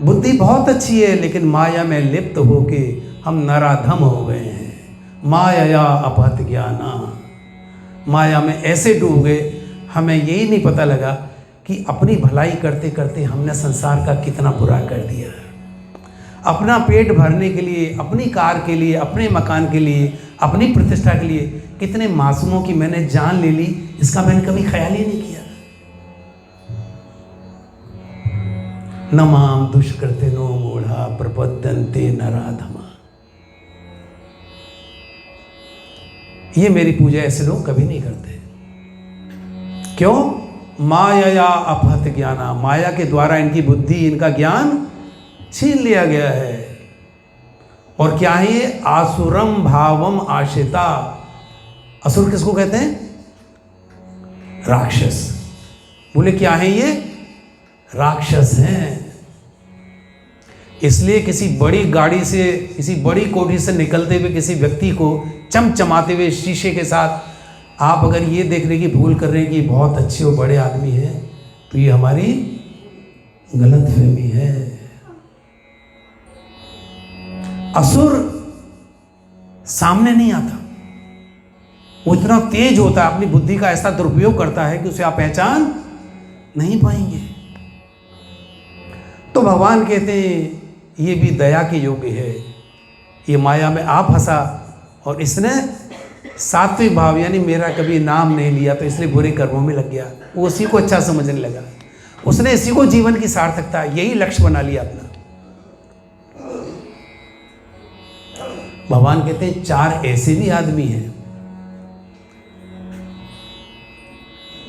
बुद्धि बहुत अच्छी है, लेकिन माया में लिप्त होके हम नराधम हो गए हैं। माया अपहत ज्ञाना, माया में ऐसे डूब गए, हमें यही नहीं पता लगा कि अपनी भलाई करते करते हमने संसार का कितना बुरा कर दिया। अपना पेट भरने के लिए, अपनी कार के लिए, अपने मकान के लिए, अपनी प्रतिष्ठा के लिए कितने मासूमों की मैंने जान ले ली, इसका मैंने कभी ख्याल ही नहीं किया। न माम दुष्कृतिनो मूढ़ा प्रपद्यन्ते नराधमा। ये मेरी पूजा ऐसे लोग कभी नहीं करते। क्यों? माया अपहत ज्ञाना, माया के द्वारा इनकी बुद्धि, इनका ज्ञान छीन लिया गया है। और क्या है ये? आसुरम भावम आशिता। असुर किसको कहते हैं? राक्षस। बोले क्या है ये? राक्षस हैं। इसलिए किसी बड़ी गाड़ी से, किसी बड़ी कोठी से निकलते हुए किसी व्यक्ति को चमचमाते हुए शीशे के साथ आप अगर ये देखने की भूल कर रहे हैं कि बहुत अच्छे और बड़े आदमी हैं, तो ये हमारी गलतफहमी है। असुर सामने नहीं आता, वो इतना तेज होता है, अपनी बुद्धि का ऐसा दुरुपयोग करता है कि उसे आप पहचान नहीं पाएंगे। तो भगवान कहते हैं ये भी दया के योग्य है। ये माया में आप फंसा, और इसने सात्विक भाव यानी मेरा कभी नाम नहीं लिया, तो इसलिए बुरे कर्मों में लग गया। वो उसी को अच्छा समझने लगा, उसने इसी को जीवन की सार्थकता, यही लक्ष्य बना लिया अपना। भगवान कहते हैं 4 ऐसे भी आदमी हैं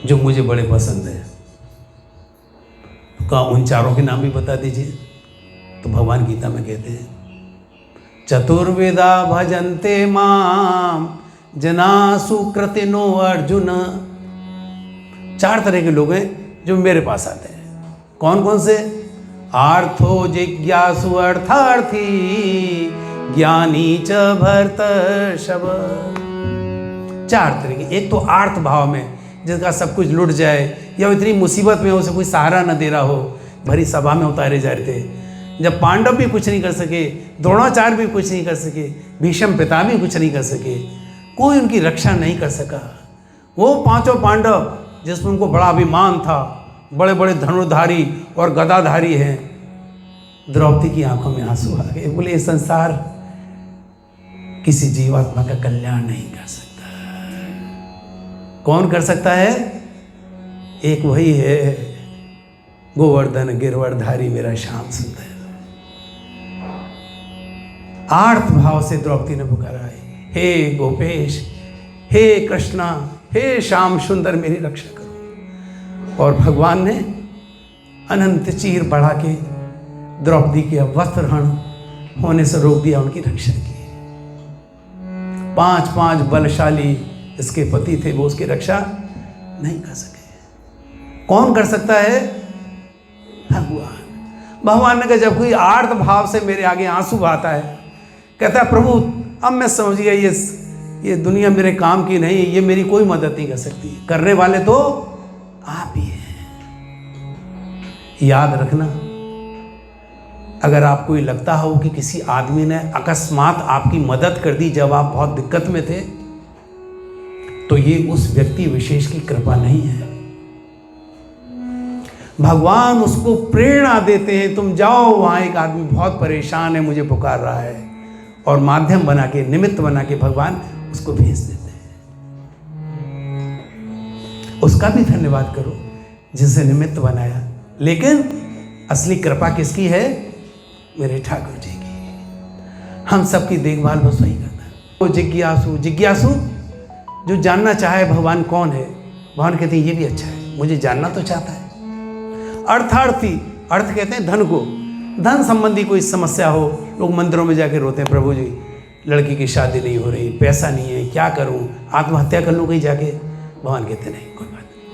जो मुझे बड़े पसंद हैं। तो कहा उन 4 के नाम भी बता दीजिए। तो भगवान गीता में कहते हैं चतुर्वेदा भजन्ते माम जना सुकृतिनो अर्जुन। 4 तरह के लोग हैं जो मेरे पास आते हैं। कौन कौन से? आर्थो जिज्ञासु अर्थार्थी ज्ञानी च भरतर्षभ। 4 तरह के। एक तो आर्थ भाव में, जिसका सब कुछ लुट जाए, या इतनी मुसीबत में उसे कोई सहारा न दे रहा हो, भरी सभा में उतारे जा रहे थे। जब पांडव भी कुछ नहीं कर सके, द्रोणाचार्य भी कुछ नहीं कर सके, भीष्म पिता भी कुछ नहीं कर सके, कोई उनकी रक्षा नहीं कर सका। वो 5 पांडव जिसमें उनको बड़ा अभिमान था, बड़े बड़े धनुर्धारी और गदाधारी हैं, द्रौपदी की आंखों में आंसू आ गए। बोले ये संसार किसी जीवात्मा का कल्याण नहीं कर सकता। कौन कर सकता है? एक वही है गोवर्धन गिरवरधारी मेरा श्याम सुंदर। आर्त भाव से द्रौपदी ने पुकारा है, हे गोपेश, हे कृष्णा, हे श्याम सुंदर मेरी रक्षा करो। और भगवान ने अनंत चीर बढ़ा के द्रौपदी के वस्त्रहरण होने से रोक दिया, उनकी रक्षा की। 5 बलशाली इसके पति थे, वो उसकी रक्षा नहीं कर सके। कौन कर सकता है? भगवान। भगवान ने कहा जब कोई आर्त भाव से मेरे आगे आंसू बहाता है, कहता है प्रभु अब मैं समझ गया ये दुनिया मेरे काम की नहीं, ये मेरी कोई मदद नहीं कर सकती, करने वाले तो आप ही हैं। याद रखना, अगर आपको ये लगता हो कि किसी आदमी ने अकस्मात आपकी मदद कर दी जब आप बहुत दिक्कत में थे, तो ये उस व्यक्ति विशेष की कृपा नहीं है। भगवान उसको प्रेरणा देते हैं, तुम जाओ वहाँ एक आदमी बहुत परेशान है, मुझे पुकार रहा है, और माध्यम बना के, निमित्त बना के भगवान उसको भेज देते हैं। उसका भी धन्यवाद करो जिसे निमित्त बनाया। लेकिन असली कृपा किसकी है? मेरे ठाकुर जी की। हम सबकी देखभाल बस वही करता है। वो जिज्ञासु जो जानना चाहे भगवान कौन है, भगवान कहते हैं ये भी अच्छा है, मुझे जानना तो चाहता है। अर्थार्थी, अर्थ कहते हैं धन को, धन संबंधी कोई समस्या हो, लोग मंदिरों में जाके रोते हैं, प्रभु जी लड़की की शादी नहीं हो रही, पैसा नहीं है, क्या करूं, आत्महत्या कर लूं कहीं जाके। भगवान कहते नहीं, कोई बात नहीं।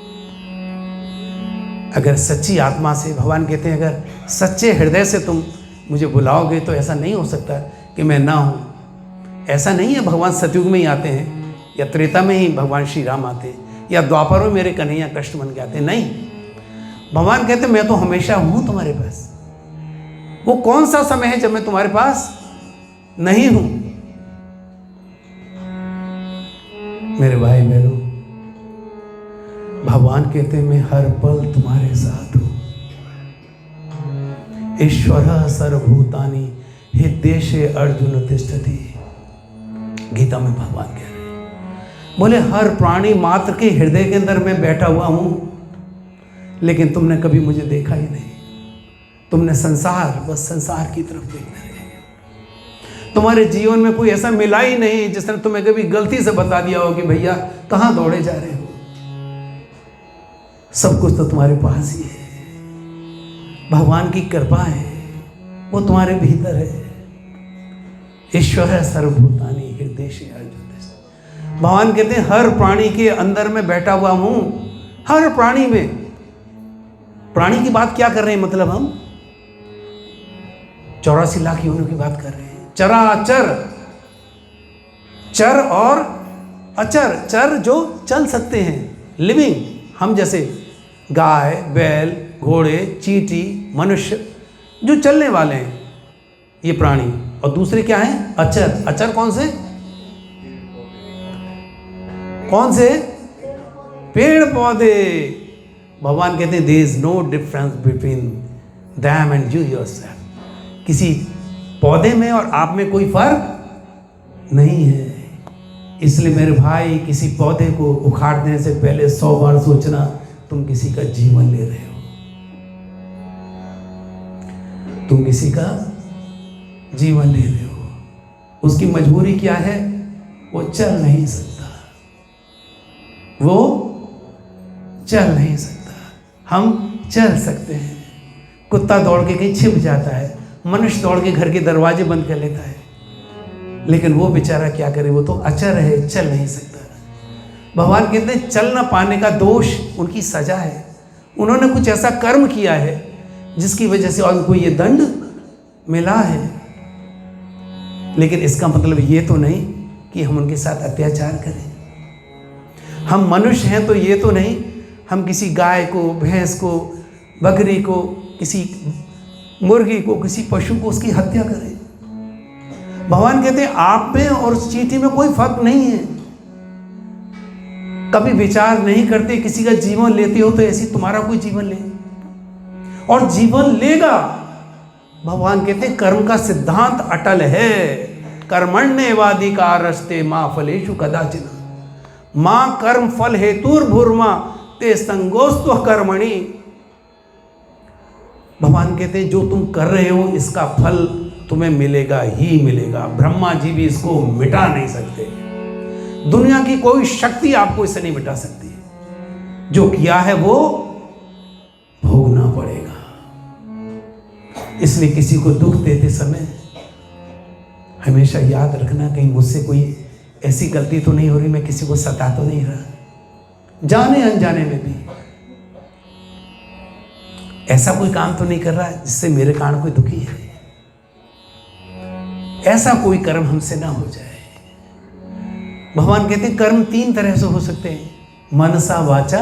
अगर सच्ची आत्मा से, भगवान कहते हैं अगर सच्चे हृदय से तुम मुझे बुलाओगे तो ऐसा नहीं हो सकता कि मैं ना हूं। ऐसा नहीं है भगवान सतयुग में ही आते हैं, या त्रेता में ही भगवान श्री राम आते हैं, या द्वापर में मेरे कन्हैया कृष्ण बन के आते हैं। नहीं, भगवान कहते मैं तो हमेशा हूं तुम्हारे पास। वो कौन सा समय है जब मैं तुम्हारे पास नहीं हूं? मेरे भाई बहनों, भगवान कहते हैं मैं हर पल तुम्हारे साथ हूं। ईश्वर सर्वभूतानि हृदयेषु अर्जुन तिष्ठति। गीता में भगवान कह रहे हैं, बोले हर प्राणी मात्र के हृदय के अंदर मैं बैठा हुआ हूं, लेकिन तुमने कभी मुझे देखा ही नहीं। तुमने संसार, बस संसार की तरफ देखते रहे। तुम्हारे जीवन में कोई ऐसा मिला ही नहीं जिसने तुम्हें कभी गलती से बता दिया हो कि भैया कहां दौड़े जा रहे हो। सब कुछ तो तुम्हारे पास ही है। भगवान की कृपा है, वो तुम्हारे भीतर है। ईश्वर सर्वभूतानि हृदयेषु अर्जुन। भगवान कहते हैं हर प्राणी के अंदर में बैठा हुआ हूं, हर प्राणी में। प्राणी की बात क्या कर रहे हैं? मतलब हम 84 लाख योनियों की बात कर रहे हैं। चराचर, चर और अचर। चर जो चल सकते हैं, लिविंग, हम जैसे गाय, बैल, घोड़े, चींटी, मनुष्य, जो चलने वाले हैं ये प्राणी। और दूसरे क्या हैं? अचर। अचर कौन से? कौन से? पेड़ पौधे। भगवान कहते हैं there is no difference between them and you yourself. किसी पौधे में और आप में कोई फर्क नहीं है। इसलिए मेरे भाई, किसी पौधे को उखाड़ने से पहले 100 बार सोचना तुम किसी का जीवन ले रहे हो। तुम किसी का जीवन ले रहे हो। उसकी मजबूरी क्या है? वो चल नहीं सकता, वो चल नहीं सकता। हम चल सकते हैं। कुत्ता दौड़ के कहीं छिप जाता है, मनुष्य दौड़ के घर के दरवाजे बंद कर लेता है, लेकिन वो बेचारा क्या करे? वो तो अचर है, चल नहीं सकता। भगवान कहते हैं चल न पाने का दोष उनकी सजा है। उन्होंने कुछ ऐसा कर्म किया है जिसकी वजह से उनको ये दंड मिला है। लेकिन इसका मतलब ये तो नहीं कि हम उनके साथ अत्याचार करें। हम मनुष्य हैं तो ये तो नहीं हम किसी गाय को, भैंस को, बकरी को, किसी मुर्गी को, किसी पशु को उसकी हत्या करें। भगवान कहते हैं आप में और चींटी में कोई फर्क नहीं है। कभी विचार नहीं करते, किसी का जीवन लेते हो तो ऐसी तुम्हारा कोई जीवन ले और जीवन लेगा। भगवान कहते हैं कर्म का सिद्धांत अटल है। कर्मण्येवाधिकारस्ते मां फलेषु कदाचन। मां कर्म फल हेतुर्भुर्मा ते संगोस्तु कर्मणि। भगवान कहते हैं जो तुम कर रहे हो इसका फल तुम्हें मिलेगा ही मिलेगा। ब्रह्मा जी भी इसको मिटा नहीं सकते। दुनिया की कोई शक्ति आपको इसे नहीं मिटा सकती। जो किया है वो भोगना पड़ेगा। इसलिए किसी को दुख देते समय हमेशा याद रखना, कहीं मुझसे कोई ऐसी गलती तो नहीं हो रही, मैं किसी को सता तो नहीं रहा, जाने अनजाने में भी। ऐसा कोई काम तो नहीं कर रहा है जिससे मेरे कारण कोई दुखी है। ऐसा कोई कर्म हमसे ना हो जाए। भगवान कहते हैं कर्म 3 तरह से हो सकते हैं, मनसा वाचा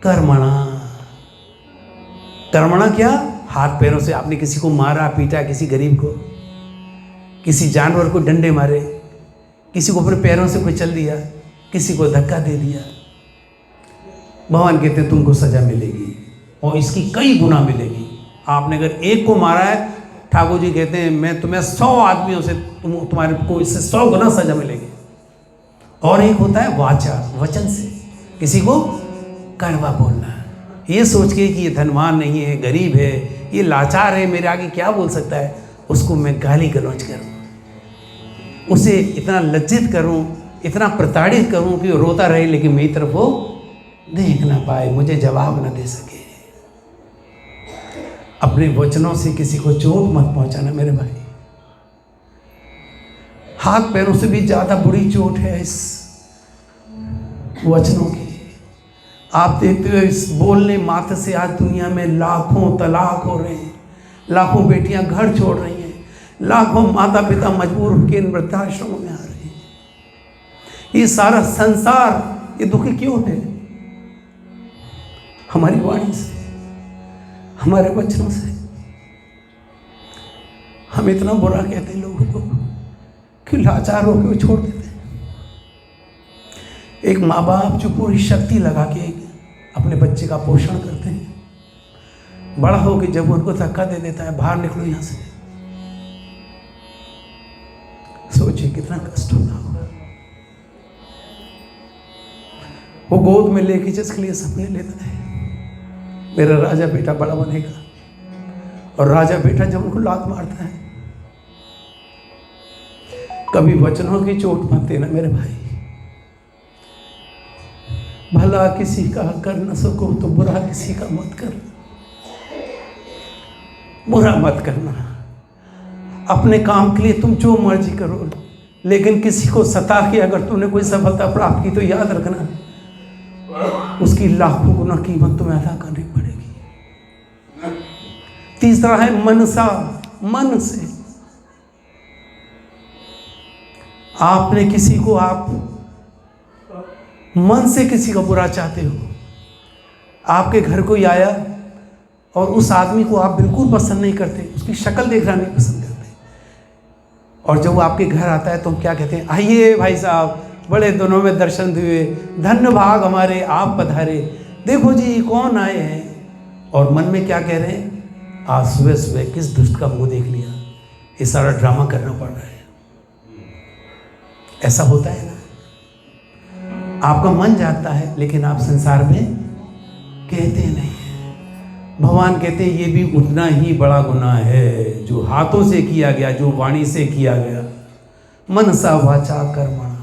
कर्मणा। कर्मणा क्या? हाथ पैरों से आपने किसी को मारा पीटा, किसी गरीब को, किसी जानवर को डंडे मारे, किसी को अपने पैरों से कुचल दिया, किसी को धक्का दे दिया। भगवान कहते हैं तुमको सजा मिलेगी और इसकी कई गुना मिलेगी। आपने अगर एक को मारा है, ठाकुर जी कहते हैं मैं तुम्हें 100 आदमियों से तुम्हारे को इससे 100 गुना सजा मिलेगी। और एक होता है वाचा, वचन से किसी को कड़वा बोलना, ये सोच के कि ये धनवान नहीं है, गरीब है, ये लाचार है, मेरे आगे क्या बोल सकता है, उसको मैं गाली गलौज करूं, उसे इतना लज्जित करूं, इतना प्रताड़ित करूं कि वो रोता रहे लेकिन मेरी तरफ वो देख ना पाए, मुझे जवाब ना दे सके। अपने वचनों से किसी को चोट मत पहुंचाना मेरे भाई। हाथ पैरों से भी ज़्यादा बुरी चोट है इस वचनों की। आप देखते हो इस बोलने मात्र से आज दुनिया में लाखों तलाक हो रहे हैं, लाखों बेटियां घर छोड़ रही हैं, लाखों माता पिता मजबूर होकर वृद्धाश्रमों में आ रहे हैं। ये सारा संसार ये दुखी क्यों है? हमारी वाणी से, हमारे वचनों से। हम इतना बुरा कहते हैं लोगों को कि लाचार होकर वो छोड़ देते हैं। एक माँ बाप जो पूरी शक्ति लगा के अपने बच्चे का पोषण करते हैं, बड़ा होकर जब उनको धक्का दे देता है, बाहर निकलो यहाँ से, सोचिए कितना कष्ट होता होगा। वो गोद में लेके जिसके लिए सपने लेता है मेरा राजा बेटा बड़ा बनेगा, और राजा बेटा जब उनको लात मारता है, कभी वचनों की चोट मत देना मेरे भाई। भला किसी का कर न सको तो बुरा किसी का मत कर, बुरा मत करना। अपने काम के लिए तुम जो मर्जी करो, लेकिन किसी को सता के अगर तुमने कोई सफलता प्राप्त की तो याद रखना उसकी लाखों गुना कीमत तुम्हें अदा करनी पड़ेगी। तीसरा है मनसा, मन से। आपने किसी को, आप मन से किसी का बुरा चाहते हो, आपके घर कोई आया और उस आदमी को आप बिल्कुल पसंद नहीं करते, उसकी शक्ल देखना नहीं पसंद करते, और जब वो आपके घर आता है तो हम क्या कहते हैं, आइए भाई साहब, बड़े दिनों में दर्शन हुए, धन्य भाग हमारे आप पधारे, देखो जी कौन आए हैं। और मन में क्या कह रहे हैं, आज सुबह सुबह किस दुष्ट का मुंह देख लिया, ये सारा ड्रामा करना पड़ रहा है। ऐसा होता है ना, आपका मन जाता है लेकिन आप संसार में कहते नहीं हैं। भगवान कहते हैं ये भी उतना ही बड़ा गुनाह है जो हाथों से किया गया, जो वाणी से किया गया। मनसा वाचा कर्मणा,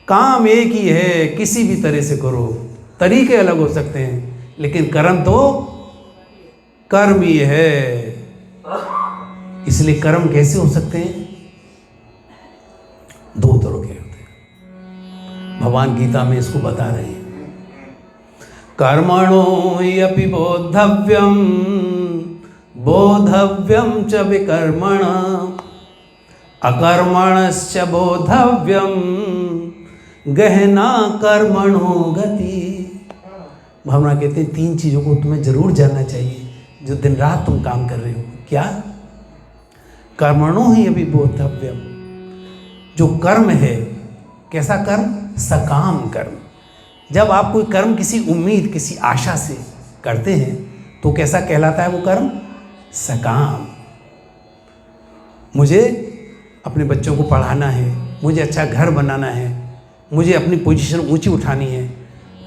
काम एक ही है, किसी भी तरह से करो, तरीके अलग हो सकते हैं लेकिन कर्म तो कर्म ही है। इसलिए कर्म कैसे हो सकते हैं, 2 तरह के होते हैं। भगवान गीता में इसको बता रहे हैं, कर्मणो ह्यपि बोद्धव्यम, बोद्धव्यम च विकर्मणा, अकर्मणश्च बोद्धव्यम, गहना कर्मणो गति। भावना कहते हैं 3 चीज़ों को तुम्हें जरूर जानना चाहिए जो दिन रात तुम काम कर रहे हो। क्या? कर्मणो ही अभी बोद्धव्यम, जो कर्म है, कैसा कर्म, सकाम कर्म। जब आप कोई कर्म किसी उम्मीद, किसी आशा से करते हैं तो कैसा कहलाता है वो कर्म, सकाम। मुझे अपने बच्चों को पढ़ाना है, मुझे अच्छा घर बनाना है, मुझे अपनी पोजीशन ऊंची उठानी है,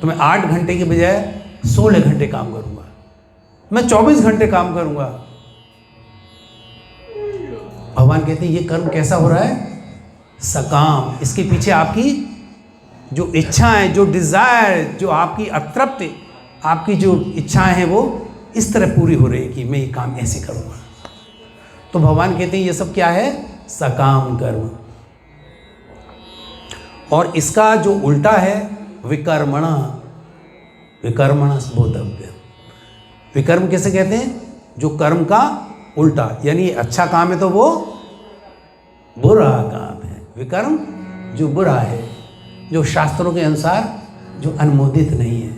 तो मैं 8 घंटे के बजाय 16 घंटे काम करूंगा, मैं 24 घंटे काम करूंगा। भगवान कहते हैं ये कर्म कैसा हो रहा है, सकाम। इसके पीछे आपकी जो इच्छाएं, जो डिज़ायर, जो आपकी अतृप्ति, आपकी जो इच्छाएं हैं वो इस तरह पूरी हो रही है कि मैं ये काम ऐसे करूंगा। तो भगवान कहते हैं ये सब क्या है, सकाम कर्म। और इसका जो उल्टा है विकर्मणा, विकर्मणा बोधव्य। विकर्म किसे कहते हैं? जो कर्म का उल्टा, यानी अच्छा काम है तो वो बुरा काम है। विकर्म जो बुरा है, जो शास्त्रों के अनुसार जो अनुमोदित नहीं है।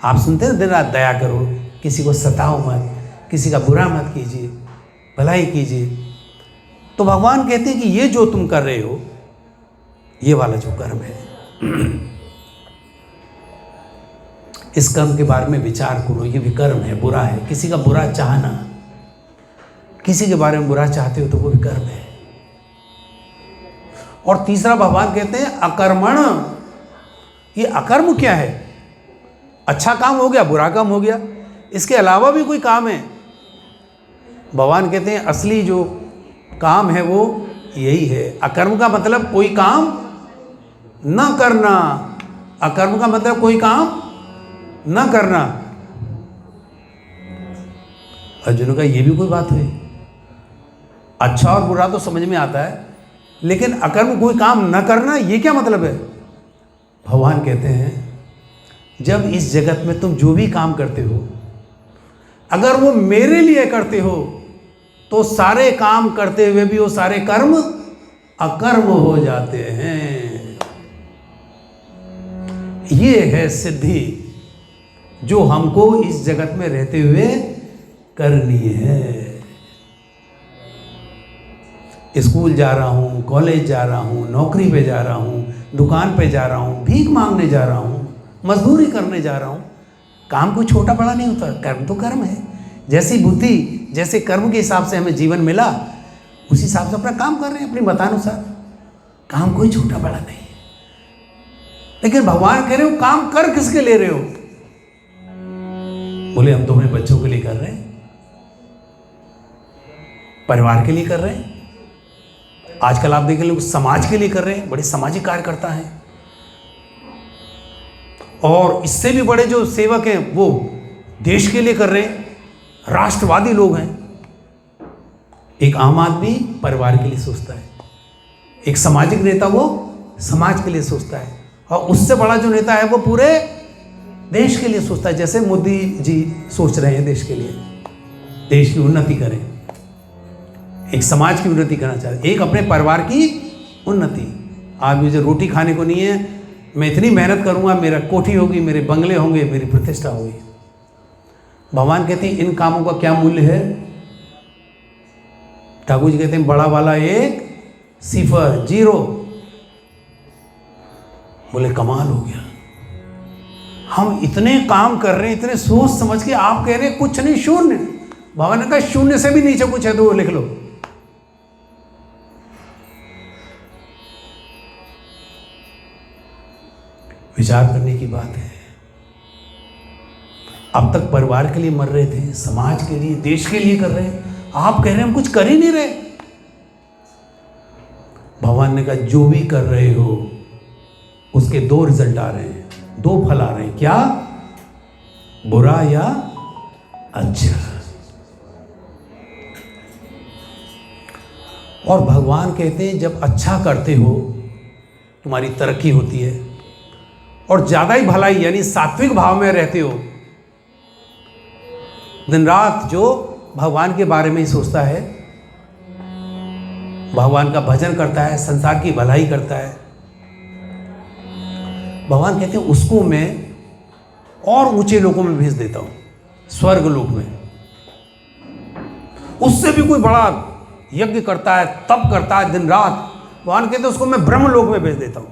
आप सुनते हैं दिन रात दया करो, किसी को सताओ मत, किसी का बुरा मत कीजिए, भलाई कीजिए। तो भगवान कहते हैं कि ये जो तुम कर रहे हो, ये वाला जो कर्म है, इस कर्म के बारे में विचार करो। ये विकर्म है, बुरा है। किसी का बुरा चाहना, किसी के बारे में बुरा चाहते हो तो वो विकर्म है। और तीसरा भगवान कहते हैं अकर्मण। ये अकर्म क्या है? अच्छा काम हो गया, बुरा काम हो गया, इसके अलावा भी कोई काम है? भगवान कहते हैं असली जो काम है वो यही है। अकर्म का मतलब कोई काम न करना। अकर्म का मतलब कोई काम न करना। अर्जुन का ये भी कोई बात हुई? अच्छा और बुरा तो समझ में आता है, लेकिन अकर्म कोई काम न करना, ये क्या मतलब है? भगवान कहते हैं जब इस जगत में तुम जो भी काम करते हो, अगर वो मेरे लिए करते हो तो सारे काम करते हुए भी वो सारे कर्म अकर्म हो जाते हैं। ये है सिद्धि जो हमको इस जगत में रहते हुए करनी है। स्कूल जा रहा हूँ, कॉलेज जा रहा हूँ, नौकरी पे जा रहा हूँ, दुकान पे जा रहा हूँ, भीख मांगने जा रहा हूँ, मजदूरी करने जा रहा हूँ, काम कोई छोटा बड़ा नहीं होता। कर्म तो कर्म है। जैसी बुद्धि, जैसे कर्म के हिसाब से हमें जीवन मिला, उसी हिसाब से अपना काम कर रहे हैं अपनी मतानुसार। काम कोई छोटा बड़ा नहीं है। लेकिन भगवान कह रहे हो काम कर किसके ले रहे हो? बोले हम तो अपने बच्चों के लिए कर रहे हैं, परिवार के लिए कर रहे हैं। आजकल आप देखें लोग समाज के लिए कर रहे हैं, बड़े सामाजिक कार्यकर्ता हैं। और इससे भी बड़े जो सेवक हैं वो देश के लिए कर रहे हैं, राष्ट्रवादी लोग हैं। एक आम आदमी परिवार के लिए सोचता है, एक सामाजिक नेता वो समाज के लिए सोचता है, और उससे बड़ा जो नेता है वो पूरे देश के लिए सोचता है। जैसे मोदी जी सोच रहे हैं देश के लिए, देश की उन्नति करें, एक समाज की उन्नति करना चाहते, एक अपने परिवार की उन्नति। आज मुझे रोटी खाने को नहीं है, मैं इतनी मेहनत करूंगा, मेरा कोठी होगी, मेरे बंगले होंगे, मेरी प्रतिष्ठा होगी। भगवान कहते हैं इन कामों का क्या मूल्य है? ठाकुर जी कहते हैं बड़ा वाला एक, सिफर, जीरो। बोले कमाल हो गया, हम इतने काम कर रहे हैं, इतने सोच समझ के, आप कह रहे हैं कुछ नहीं, शून्य। भगवान ने कहा शून्य से भी नीचे कुछ है तो वो लिख लो। विचार करने की बात है। अब तक परिवार के लिए मर रहे थे, समाज के लिए, देश के लिए कर रहे हैं, आप कह रहे हैं हम कुछ कर ही नहीं रहे। भगवान ने कहा जो भी कर रहे हो उसके दो रिजल्ट आ रहे हैं, दो फल आ रहे हैं। क्या? बुरा या अच्छा। और भगवान कहते हैं जब अच्छा करते हो तुम्हारी तरक्की होती है, और ज़्यादा ही भलाई यानी सात्विक भाव में रहते हो, दिन रात जो भगवान के बारे में ही सोचता है, भगवान का भजन करता है, संसार की भलाई करता है, भगवान कहते हैं उसको मैं और ऊंचे लोकों में भेज देता हूं, स्वर्ग लोक में। उससे भी कोई बड़ा यज्ञ करता है, तप करता है दिन रात, भगवान कहते हैं उसको मैं ब्रह्म लोक में भेज देता हूं।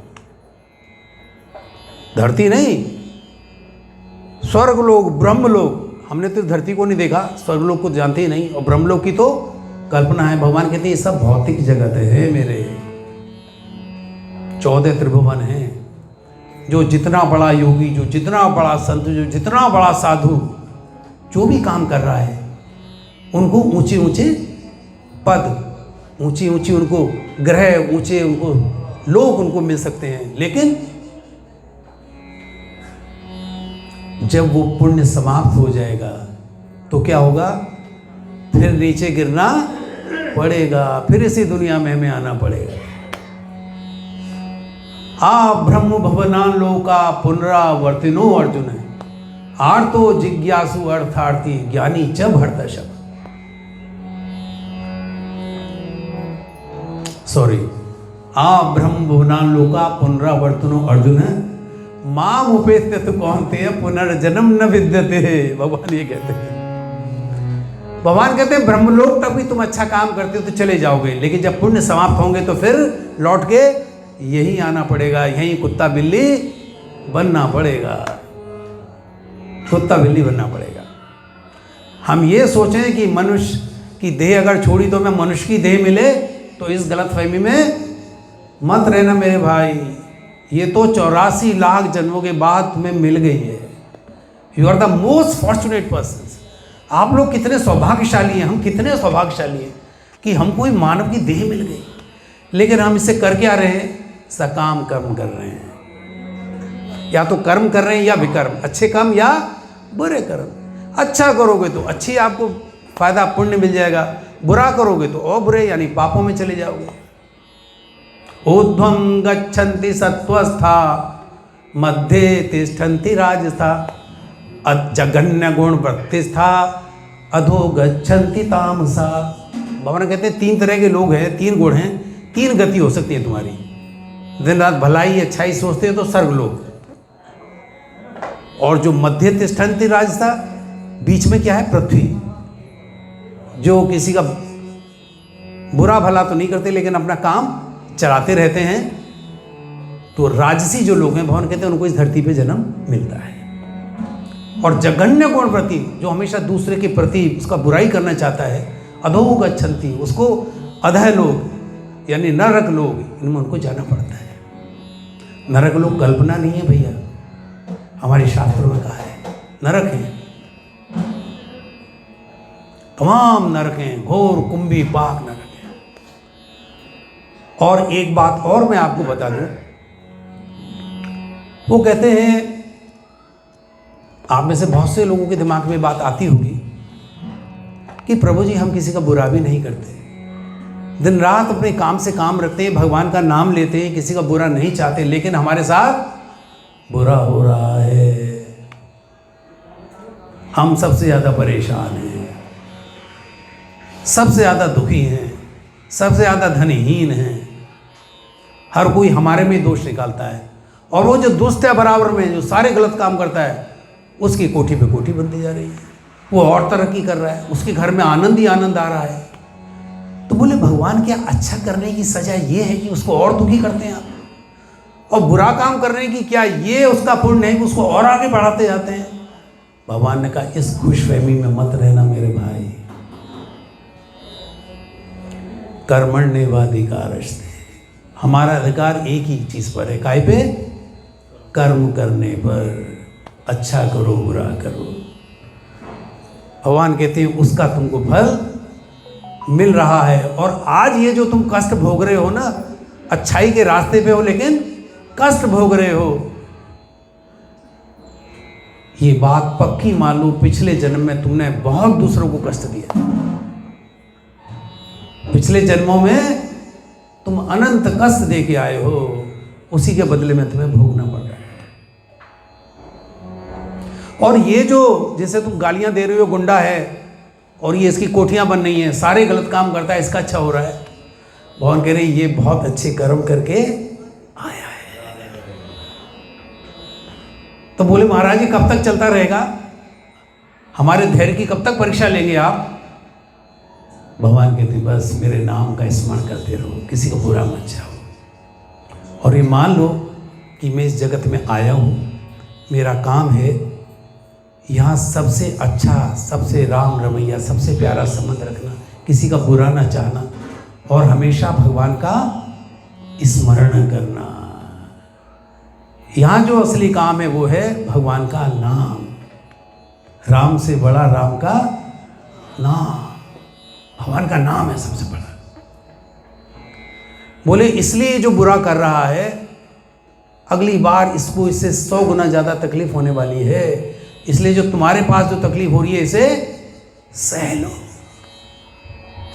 धरती नहीं, स्वर्ग लोक, ब्रह्म लोक। हमने तो धरती को नहीं देखा, स्वर्ग लोक को जानते ही नहीं, और ब्रह्म लोक की तो कल्पना है। भगवान कहते हैं ये सब भौतिक जगत है मेरे, 14 त्रिभुवन हैं। जो जितना बड़ा योगी, जो जितना बड़ा संत, जो जितना बड़ा साधु जो भी काम कर रहा है, उनको ऊंचे ऊंचे पद, ऊंची ऊंची उनको ग्रह, ऊंचे उनको लोग उनको मिल सकते हैं। लेकिन जब वो पुण्य समाप्त हो जाएगा तो क्या होगा? फिर नीचे गिरना पड़ेगा, फिर इसी दुनिया में हमें आना पड़ेगा। आ ब्रह्म भवनान लोका पुनरावर्तिनो अर्जुन है। आर्तो जिज्ञासु अर्थार्थी ज्ञानी च भरतर्षभ। सॉरी, आ ब्रह्म भुवनान लोका पुनरावर्तनो अर्जुन माम उपेत्य तु कौन्तेय पुनर्जन्म न विद्यते। भगवान ये कहते हैं, भगवान कहते हैं ब्रह्मलोक तक भी तुम अच्छा काम करते हो तो चले जाओगे, लेकिन जब पुण्य समाप्त होंगे तो फिर लौट के यही आना पड़ेगा, यही कुत्ता बिल्ली बनना पड़ेगा, कुत्ता बिल्ली बनना पड़ेगा। हम ये सोचें कि मनुष्य की देह अगर छोड़ी तो हमें मनुष्य की देह मिले, तो इस गलतफहमी में मत रहना मेरे भाई। ये तो 84 लाख जन्मों के बाद तुम्हें मिल गई है। You are the most fortunate person. आप लोग कितने सौभाग्यशाली हैं, हम कितने सौभाग्यशाली हैं कि हमको ही मानव की देह मिल गई। लेकिन हम इससे कर क्या रहे हैं? सकाम कर्म कर रहे हैं। या तो कर्म कर रहे हैं या विकर्म, अच्छे कर्म या बुरे कर्म। अच्छा करोगे तो अच्छी आपको फायदा पुण्य मिल जाएगा, बुरा करोगे तो और बुरे यानी पापों में चले जाओगे। ऊर्ध्वं गच्छन्ति सत्वस्था मध्ये तिष्ठन्ति राजस्था जघन्य गुण वृत्तिस्था अधो गच्छन्ति तामसा। भगवान कहते हैं 3 तरह के लोग हैं, 3 गुण हैं, 3 गति हो सकती है तुम्हारी। दिन रात भलाई अच्छाई सोचते हो तो स्वर्ग लोग, और जो मध्य तिष्ठन्ति राजस्था, बीच में क्या है? पृथ्वी। जो किसी का बुरा भला तो नहीं करते लेकिन अपना काम चलाते रहते हैं, तो राजसी जो लोग हैं भगवान कहते हैं उनको इस धरती पे जन्म मिलता है। और जघन्य गुण प्रति, जो हमेशा दूसरे के प्रति उसका बुराई करना चाहता है, अधो गच्छन्ति, उसको अधः लोग यानी नरक लोग, इनमें उनको जाना पड़ता है। नरक लोग कल्पना नहीं है भैया, हमारे शास्त्रों में कहा है नरक है, तमाम नरक हैं, घोर कुंभी पाक नरक है। और एक बात और मैं आपको बता दूं, वो कहते हैं, आप में से बहुत से लोगों के दिमाग में बात आती होगी कि प्रभु जी हम किसी का बुरा भी नहीं करते, दिन रात अपने काम से काम रखते हैं, भगवान का नाम लेते हैं, किसी का बुरा नहीं चाहते, लेकिन हमारे साथ बुरा हो रहा है। हम सबसे ज़्यादा परेशान हैं, सबसे ज़्यादा दुखी हैं, सबसे ज़्यादा धनहीन हैं। हर कोई हमारे में दोष निकालता है, और वो जो दुष्ट है बराबर में, जो सारे गलत काम करता है, उसकी कोठी पे कोठी बनती जा रही है। वो और तरक्की कर रहा है, उसके घर में आनंद ही आनंद आ रहा है। तो बोले भगवान क्या अच्छा करने की सजा ये है कि उसको और दुखी करते हैं आप? और बुरा काम करने की क्या ये उसका पुण्य है कि उसको और आगे बढ़ाते जाते हैं? भगवान ने कहा इस खुशफहमी में मत रहना मेरे भाई। कर्मण्येवाधिकारस्ते, हमारा अधिकार एक ही चीज़ पर है, काय पे? कर्म करने पर। अच्छा करो बुरा करो, भगवान कहते हैं उसका तुमको फल मिल रहा है। और आज ये जो तुम कष्ट भोग रहे हो ना, अच्छाई के रास्ते पे हो लेकिन कष्ट भोग रहे हो, ये बात पक्की मान लो, पिछले जन्म में तुमने बहुत दूसरों को कष्ट दिया। पिछले जन्मों में तुम अनंत कष्ट दे के आए हो, उसी के बदले में तुम्हें भोगना पड़ रहा है। और ये जो जैसे तुम गालियां दे रहे हो, गुंडा है और ये इसकी कोठियां बन रही हैं, सारे गलत काम करता है, इसका अच्छा हो रहा है, भगवान कह रहे ये बहुत अच्छे कर्म करके आया है। तो बोले महाराज जी कब तक चलता रहेगा, हमारे धैर्य की कब तक परीक्षा लेंगे आप? भगवान कहते बस मेरे नाम का स्मरण करते रहो, किसी को बुरा मत चाहो। और ये मान लो कि मैं इस जगत में आया हूँ, मेरा काम है यहाँ सबसे अच्छा, सबसे राम रमैया, सबसे प्यारा संबंध रखना, किसी का बुरा ना चाहना, और हमेशा भगवान का स्मरण करना। यहाँ जो असली काम है वो है भगवान का नाम। राम से बड़ा राम का नाम, भगवान का नाम है सबसे बड़ा। बोले इसलिए जो बुरा कर रहा है, अगली बार इसको इससे 100 गुना ज़्यादा तकलीफ होने वाली है, इसलिए जो तुम्हारे पास जो तकलीफ हो रही है इसे सह लो,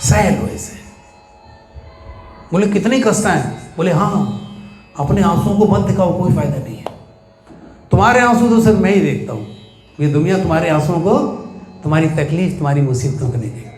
सह लो इसे। बोले कितनी कष्ट है? बोले हाँ, अपने आंसुओं को मत दिखाओ, कोई फायदा नहीं है, तुम्हारे आंसू तो सिर्फ मैं ही देखता हूँ, ये दुनिया तुम्हारे आंसुओं को, तुम्हारी तकलीफ, तुम्हारी मुसीबतों को ले जाएगी।